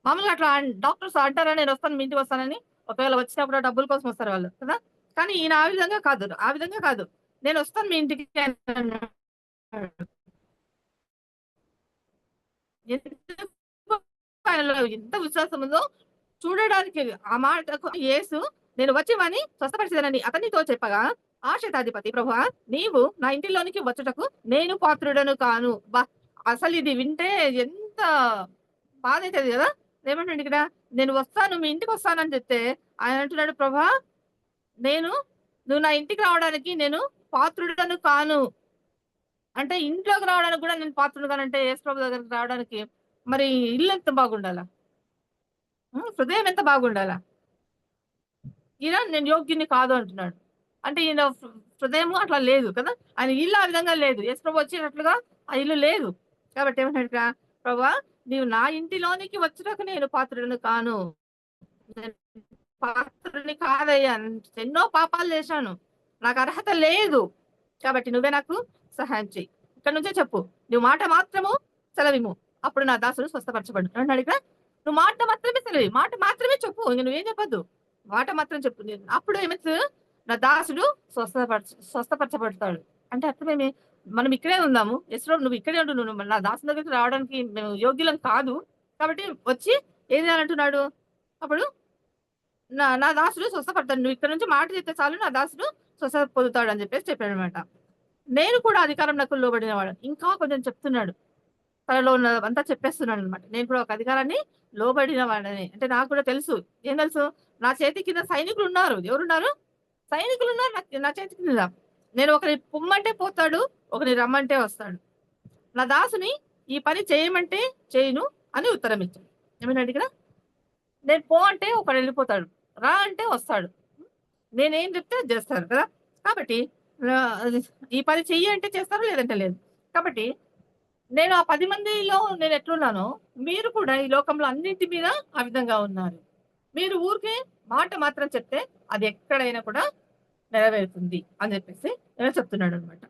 మామూలుగా అట్లా డాక్టర్స్ అంటారా నేను వస్తాను మీ ఇంటికి వస్తానని? ఒకవేళ వచ్చినప్పుడు డబ్బుల కోసం వస్తారు వాళ్ళు కదా! కానీ ఈయన ఆ విధంగా కాదు. నేను వస్తాను మీ ఇంటికి అన్నాడు. ఆయనలో ఎంత విశ్వాసం ఉందో చూడడానికి. ఆ మాటకు యేసు నేను వచ్చి వాని స్వస్థపరిచేదనని అతనితో చెప్పగా ఆ శతాధిపతి ప్రభువా, నీవు నా ఇంటిలోనికి వచ్చుటకు నేను పాత్రుడను కాను. అసలు ఇది వింటే ఎంత బాధ అవుతుంది కదా! ఏమంటాడు ఇక్కడ? నేను వస్తాను, మీ ఇంటికి వస్తానని చెప్తే ఆయన అంటున్నాడు, ప్రభా, నువ్వు నా ఇంటికి రావడానికి నేను పాత్రుడను కాను. అంటే ఇంట్లోకి రావడానికి కూడా నేను పాత్రుడు కానంటే యేసు ప్రభు దగ్గరికి రావడానికి మరి ఇల్లు ఎంత బాగుండాలా? హృదయం ఎంత బాగుండాలా? ఈయన నేను యోగ్యుని కాదు అంటున్నాడు. అంటే ఈయన హృదయం అట్లా లేదు కదా! ఆయన ఇల్లు ఆ విధంగా లేదు. యేసు ప్రభు వచ్చినట్లుగా ఆ ఇల్లు లేదు. కాబట్టి ఏమంటాడు? ప్రభువా, నీవు నా ఇంటిలోనికి వచ్చుటకు నేను పాత్రుడను కాను. పాత్రుడిని కాదయ్యా, ఎన్నో పాపాలు చేశాను, నాకు అర్హత లేదు. కాబట్టి నువ్వే నాకు సహాయం చెయ్యి. ఇక్కడ నుంచే చెప్పు, నువ్వు మాట మాత్రము సెలవిము, అప్పుడు నా దాసుడు స్వస్థపరచబడు అంటున్నాడు ఇక్కడ. నువ్వు మాట మాత్రమే సెలవు, మాట మాత్రమే చెప్పు, ఇంక నువ్వేం చెప్పొద్దు, మాట మాత్రం చెప్పు. అప్పుడు ఏమవుతుంది, నా దాసుడు స్వస్థపరచబడతాడు. అంటే అర్థమేమి, మనం ఇక్కడే ఉందాము, ఎస్రో నువ్వు ఇక్కడే ఉండు, నువ్వు నా దాసు దగ్గరికి రావడానికి మేము యోగ్యులం కాదు, కాబట్టి వచ్చి ఏం చేయాలంటున్నాడు. అప్పుడు నా దాసుడు స్వస్థపడతాడు, నువ్వు ఇక్కడ నుంచి మాట చెప్తే చాలు, నా దాసుడు స్వస్థ పొందుతాడు అని చెప్పేసి చెప్పాడు అనమాట. నేను కూడా అధికారం నాకు లోబడిన వాడు, ఇంకా కొంచెం చెప్తున్నాడు, తనలో ఉన్న అంతా చెప్పేస్తున్నాడు అనమాట. నేను కూడా ఒక అధికారాన్ని లోబడిన వాడని, అంటే నాకు కూడా తెలుసు. ఏం తెలుసు, నా చేతి కింద సైనికులు ఉన్నారు. ఎవరున్నారు, సైనికులు ఉన్నారు నా చేతి కింద. నేను ఒకరి పొమ్మంటే పోతాడు, ఒకరి రమ్మంటే వస్తాడు. నా దాసుని ఈ పని చేయమంటే చేయను అని ఉత్తరం ఇచ్చాడు. ఏమన్నాడు ఇక్కడ, నేను పో అంటే ఒకడు వెళ్ళిపోతాడు, రా అంటే వస్తాడు, నేనేం చెప్తే అది చేస్తాడు కదా. కాబట్టి ఈ పని చెయ్యి అంటే చేస్తారు, లేదంటే లేదు. కాబట్టి నేను ఆ 10 మందిలో నేను ఎట్లున్నానో మీరు కూడా ఈ లోకంలో అన్నింటి మీద ఆ విధంగా ఉన్నారు. మీరు ఊరికే మాట మాత్రం చెప్తే అది ఎక్కడైనా కూడా నెరవేరుతుంది అని చెప్పేసి నేను చెప్తున్నాడు అనమాట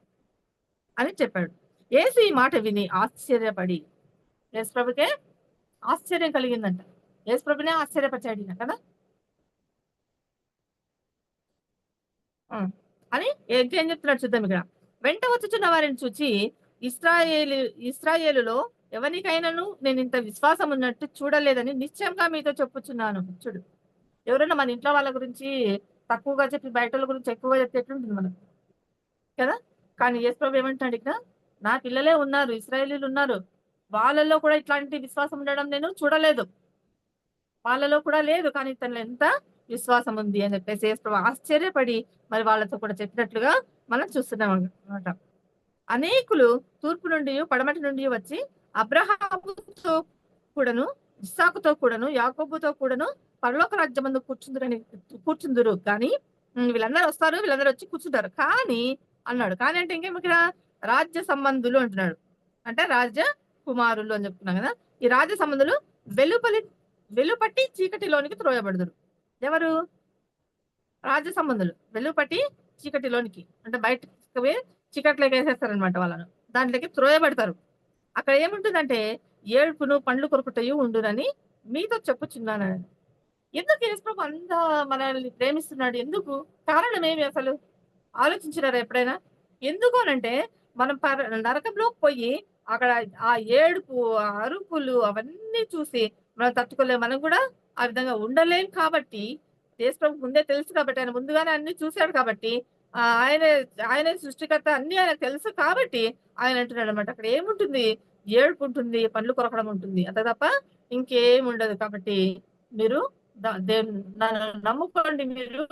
అని చెప్పాడు. యేసు ఈ మాట విని ఆశ్చర్యపడి, యేసు ప్రభుకే ఆశ్చర్యం కలిగిందంట, యేసు ప్రభునే ఆశ్చర్యపరిచాడు కదా అని. ఏం చెప్తున్నాడు చూద్దాం ఇక్కడ. వెంట వచ్చుచున్న వారిని చూచి ఇశ్రాయేలులో ఎవరికైనాను నేను ఇంత విశ్వాసం ఉన్నట్టు చూడలేదని నిశ్చయంగా మీతో చెప్పుచున్నాను. చూడు, ఎవరైనా మన ఇంట్లో వాళ్ళ గురించి తక్కువగా చెప్పి బయట వాళ్ళ గురించి ఎక్కువగా చెప్తే ఎట్లుంటుంది మనం కదా. కానీ యేసు ప్రభు ఏమంటాడు ఇక్కడ, నా పిల్లలే ఉన్నారు, ఇశ్రాయేలీలు ఉన్నారు, వాళ్ళలో కూడా ఇట్లాంటి విశ్వాసం ఉండడం నేను చూడలేదు, వాళ్ళలో కూడా లేదు, కానీ తనలో ఎంత విశ్వాసం ఉంది అని చెప్పేసి యేసు ప్రభు ఆశ్చర్యపడి మరి వాళ్ళతో కూడా చెప్పినట్లుగా మనం చూస్తున్నాం అన్నమాట. అనేకులు తూర్పు నుండి పడమటి నుండి వచ్చి అబ్రహాముతో కూడాను, ఇస్సాకుతో కూడాను, యాకోబుతో కూడాను పరలోక రాజ్యమందు కూర్చుందురు కానీ వీళ్ళందరూ వస్తారు, వీళ్ళందరూ వచ్చి కూర్చుంటారు కానీ అన్నాడు. కానీ అంటే ఇంకేం ఇక్కడ, రాజ్య సంబంధులు అంటున్నాడు, అంటే రాజ్య కుమారులు అని చెప్తున్నాం కదా. ఈ రాజ్య సంబంధులు వెలుపట్టి చీకటిలోనికి త్రోయబడుదురు. ఎవరు, రాజ్య సంబంధులు వెలుపట్టి చీకటిలోనికి, అంటే బయటకి చీకట్లోకి వేసేస్తారనమాట, వాళ్ళను దాంట్లోకి త్రోయబడతారు. అక్కడ ఏముంటుందంటే ఏడుపును పండ్లు కొరుకుటయు ఉండునని మీతో చెప్పుచున్నాను. ఎందుకు యేసు ప్రభు అంత మనల్ని ప్రేమిస్తున్నాడు, ఎందుకు, కారణం ఏమి అసలు ఆలోచించినారా ఎప్పుడైనా? ఎందుకు అనంటే మనం నరకంలో పోయి అక్కడ ఆ ఏడుపు, ఆ అరుపులు అవన్నీ చూసి మనం తట్టుకోలేము, మనం కూడా ఆ విధంగా ఉండలేం. కాబట్టి యేసు ప్రభు ముందే తెలుసు కాబట్టి, ఆయన ముందుగానే అన్ని చూశాడు కాబట్టి, ఆయన సృష్టికర్త, అన్ని ఆయన తెలుసు కాబట్టి ఆయన అంటున్నాడు అనమాట, అక్కడ ఏముంటుంది, ఏడుపు ఉంటుంది, పండ్లు కొరకడం ఉంటుంది, అంత తప్ప ఇంకేం ఉండదు. కాబట్టి మీరు నన్ను నమ్ముకోండి, మీరు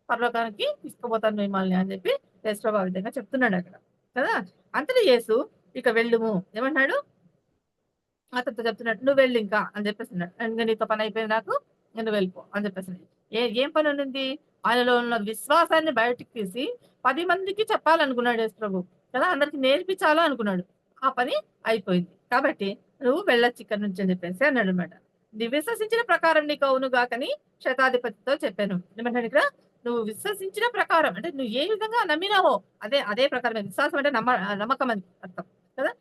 పరలోకానికి తీసుకుపోతాను మిమ్మల్ని అని చెప్పి యేసు ప్రభు ఆ విధంగా చెప్తున్నాడు అక్కడ కదా. అంతటి యేసు ఇక వెళ్ళుము ఏమంటున్నాడు, అతనితో చెప్తున్నాడు, నువ్వు వెళ్ళు ఇంకా అని చెప్పేస్తున్నాడు. ఇంకా నీతో పని అయిపోయింది, నాకు నేను వెళ్ళిపో అని చెప్పేసి. ఏం పని ఉంది, ఆయనలో ఉన్న విశ్వాసాన్ని బయటకు తీసి 10 మందికి చెప్పాలనుకున్నాడు యేసు ప్రభు కదా, అందరికి నేర్పించాలా అనుకున్నాడు. ఆ పని అయిపోయింది కాబట్టి నువ్వు వెళ్ళొచ్చు ఇక్కడ నుంచి అని చెప్పేసి అన్నాడు అనమాట. నీ విశ్వసించిన ప్రకారం నీకు అవునుగా కానీ శతాధిపతితో చెప్పాను. ఏమంటాడు ఇక్కడ, నువ్వు విశ్వసించిన ప్రకారం అంటే నువ్వు ఏ విధంగా నమ్మినావో అదే ప్రకారమే. విశ్వాసం అంటే నమ్మకం అని అర్థం కదా.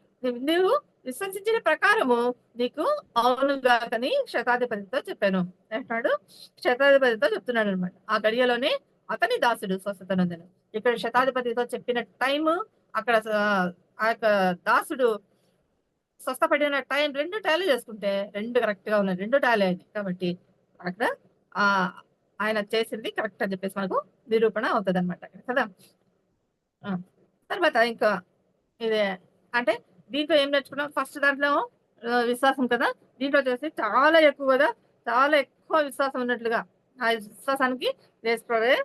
నువ్వు విశ్వసించిన ప్రకారము నీకు అవునుగా కానీ శతాధిపతితో చెప్పాను అంటున్నాడు. శతాధిపతితో చెప్తున్నాడు అనమాట. ఆ గడియలోనే అతని దాసుడు స్వస్థత నొందెను. ఇక్కడ శతాధిపతితో చెప్పిన టైం, అక్కడ ఆ యొక్క దాసుడు స్వస్థపడిన టైం 2 టాలీ చేసుకుంటే 2 కరెక్ట్ గా ఉన్నాయి, 2 టాలీ అయింది. కాబట్టి అక్కడ ఆయన చేసింది కరెక్ట్ అని చెప్పేసి మనకు నిరూపణ అవుతుంది అనమాట కదా. తర్వాత ఇంకా ఇదే అంటే దీంట్లో ఏం నేర్చుకున్నాం, ఫస్ట్ దాంట్లో విశ్వాసం కదా, దీంట్లో వచ్చేసి చాలా ఎక్కువ కదా, చాలా ఎక్కువ విశ్వాసం ఉన్నట్లుగా, ఆ విశ్వాసానికి యేసు ప్రభువే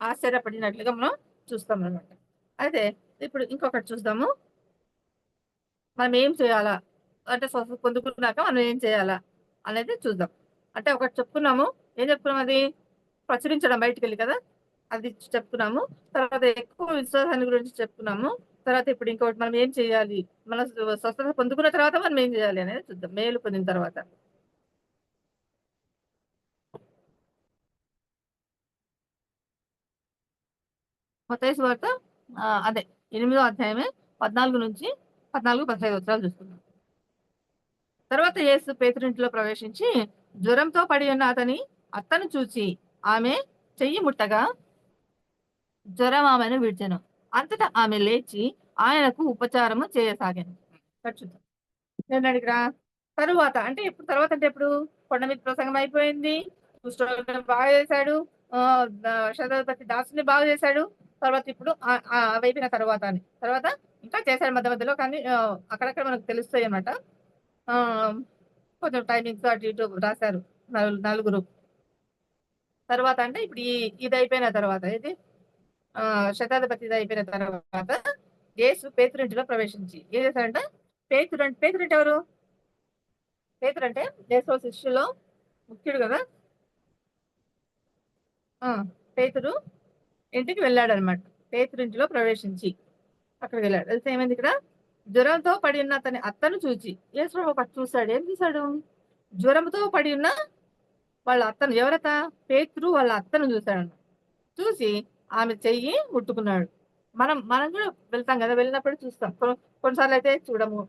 ఆశ్చర్యపడినట్లుగా మనం చూస్తాం అనమాట. అయితే ఇప్పుడు ఇంకొకటి చూద్దాము, మనం ఏం చేయాలా అంటే స్వస్థత పొందుకున్నాక మనం ఏం చేయాలా అనేది చూద్దాం. అంటే ఒకటి చెప్పుకున్నాము, ఏం చెప్పుకున్నాం, అది ప్రచురించడం బయటికి వెళ్ళి కదా, అది చెప్పుకున్నాము. తర్వాత ఎక్కువ విశ్వాసాన్ని గురించి చెప్పుకున్నాము. తర్వాత ఇప్పుడు ఇంకొకటి మనం ఏం చేయాలి, మన స్వస్థత పొందుకున్న తర్వాత మనం ఏం చేయాలి అనేది చూద్దాం, మేలు పొందిన తర్వాత. మత్తయి సువార్త అదే 8వ అధ్యాయమే 14 నుంచి 14-15 వచనాలు చూస్తున్నాం. తర్వాత యేసు పేతురింటిలో ప్రవేశించి జ్వరంతో పడి ఉన్న అతని అత్తను చూచి ఆమె చెయ్యి ముట్టగా జ్వరం ఆమెను విడిచెను. అంతటా ఆమె లేచి ఆయనకు ఉపచారము చేయసాగాను. చూద్దాం ఏంటంటే ఇక్కడ తరువాత అంటే ఎప్పుడు తర్వాత అంటే ఎప్పుడు కొండ మీద ప్రసంగం అయిపోయింది, కుష్ఠరోగిని బాగా చేశాడు, శతాధిపతి దాసుని బాగా చేశాడు. తర్వాత ఇప్పుడు అయిపోయిన తర్వాత ఇంకా చేశాడు మధ్య మధ్యలో, కానీ అక్కడక్కడ మనకు తెలుస్తాయి అన్నమాట. కొంచెం టైమింగ్స్ అటు ఇటు రాశారు నలుగురు. తర్వాత అంటే ఇప్పుడు ఇది అయిపోయిన తర్వాత ఇది శతాధిపతి ఇది అయిపోయిన తర్వాత యేసు పేతురింటిలో ప్రవేశించి ఏం చేశాడంటే పేతురింటి ఎవరు? పేతురు అంటే యేసు శిష్యులో ముఖ్యుడు కదా. పేతురు ఇంటికి వెళ్ళాడు అనమాట. పేతురింటిలో ప్రవేశించి అక్కడికి వెళ్ళాడు. వెళ్తే ఏమైంది, ఇక్కడ జ్వరంతో పడి ఉన్న అతని అత్తను చూచి యేసు ఒకటి చూశాడు. ఏం చూశాడు? జ్వరంతో పడి ఉన్న వాళ్ళ అత్తను, ఎవరత? పేతురు వాళ్ళ అత్తను చూశాడు. చూసి ఆమె చెయ్యి ముట్టుకున్నాడు. మనం కూడా వెళ్తాం కదా, వెళ్ళినప్పుడు చూస్తాం. కొన్నిసార్లు అయితే చూడము,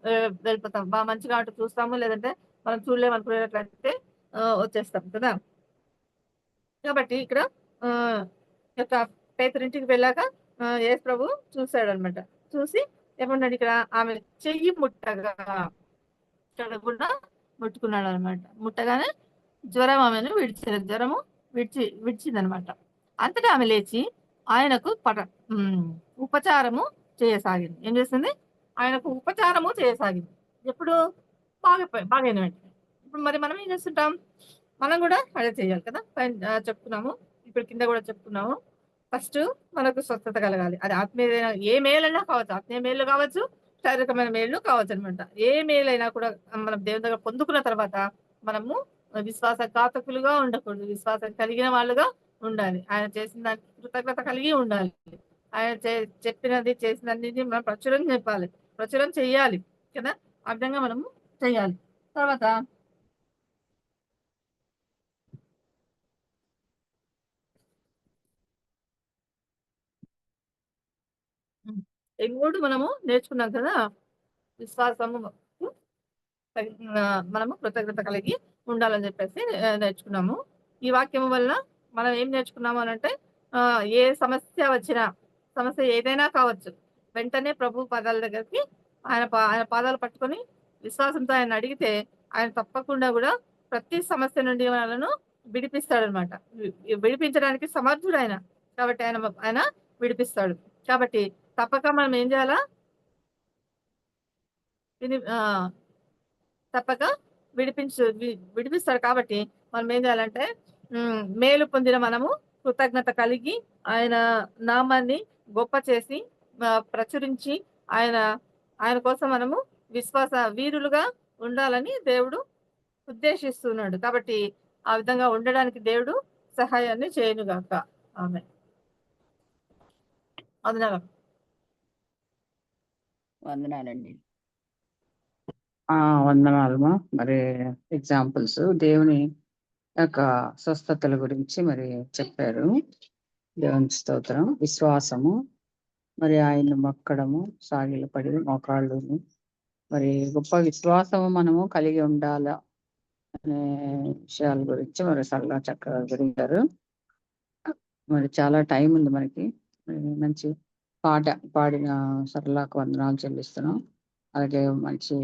వెళ్ళిపోతాం. బాగా మంచిగా ఉంటే చూస్తాము, లేదంటే మనం చూడలేము అనుకునేటట్లయితే వచ్చేస్తాం కదా. కాబట్టి ఇక్కడ పేతురింటికి వెళ్ళాక యేసు ప్రభు చూశాడు అనమాట. చూసి ఏమన్నాడు, ఇక్కడ ఆమె చెయ్యి ముట్టగా కూడా ముట్టుకున్నాడు అనమాట. ముట్టగానే జ్వరం ఆమెను జ్వరము విడిచిందనమాట. అంతటా ఆమె లేచి ఆయనకు ఉపచారము చేయసాగింది. ఏం చేస్తుంది? ఆయనకు ఉపచారము చేయసాగింది. ఎప్పుడు? బాగైన వెంటనే. ఇప్పుడు మరి మనం ఏం చేస్తుంటాం? మనం కూడా అదే చేయాలి కదా. చెప్పుకున్నాము, ఇప్పుడు కింద కూడా చెప్పుకున్నాము. ఫస్ట్ మనకు స్వస్థత కలగాలి. అది ఆత్మీయ ఏ మేలైనా కావచ్చు, ఆత్మీయ మేలు కావచ్చు, శారీరకమైన మేలు కావచ్చు అనమాట. ఏ మేలైనా కూడా మనం దేవుని దగ్గర పొందుకున్న తర్వాత మనము విశ్వాసఘాతకులుగా ఉండకూడదు, విశ్వాసం కలిగిన వాళ్ళుగా ఉండాలి. ఆయన చేసిన దానికి కృతజ్ఞత కలిగి ఉండాలి. ఆయన చెప్పినది చేసినది మనం ప్రచురం చెయ్యాలి కదా. ఆ విధంగా మనము చెయ్యాలి. తర్వాత ఈ 3 మనము నేర్చుకున్నాం కదా. విశ్వాసము మనము కృతజ్ఞత కలిగి ఉండాలని చెప్పేసి నేర్చుకున్నాము. ఈ వాక్యము వల్ల మనం ఏం నేర్చుకున్నాము అని అంటే, ఏ సమస్య వచ్చినా, సమస్య ఏదైనా కావచ్చు, వెంటనే ప్రభు పాదాల దగ్గరికి ఆయన పాదాలు పట్టుకొని విశ్వాసంతో ఆయన అడిగితే ఆయన తప్పకుండా కూడా ప్రతి సమస్య నుండి మనలను విడిపిస్తాడనమాట. విడిపించడానికి సమర్థుడు ఆయన. కాబట్టి ఆయన విడిపిస్తాడు. కాబట్టి తప్పక మనం ఏం చేయాలా? తప్పక విడిపిస్తాడు. కాబట్టి మనం ఏం చేయాలంటే, మేలు పొందిన మనము కృతజ్ఞత కలిగి ఆయన నామాన్ని గొప్ప చేసి ప్రచురించి ఆయన కోసం మనము విశ్వాస వీరులుగా ఉండాలని దేవుడు ఉద్దేశిస్తున్నాడు. కాబట్టి ఆ విధంగా ఉండడానికి దేవుడు సహాయాన్ని చేయనుగాక. ఆమేన్. వందనాలండి. వందనాలమ్మా. మరి ఎగ్జాంపుల్స్ దేవుని యొక్క స్వస్థతల గురించి మరి చెప్పారు. దేవుని స్తోత్రం. విశ్వాసము, మరి ఆయన మొక్కడము, సాగిల పడి మోకాళ్ళు, మరి గొప్ప విశ్వాసము మనము కలిగి ఉండాల అనే విషయాల గురించి మరి సరళ చక్కగా వివరించారు. మరి చాలా టైం ఉంది మనకి. మంచి పాట పాడిన సరళకు వందనాలు చెల్లిస్తున్నాం. అలాగే మంచి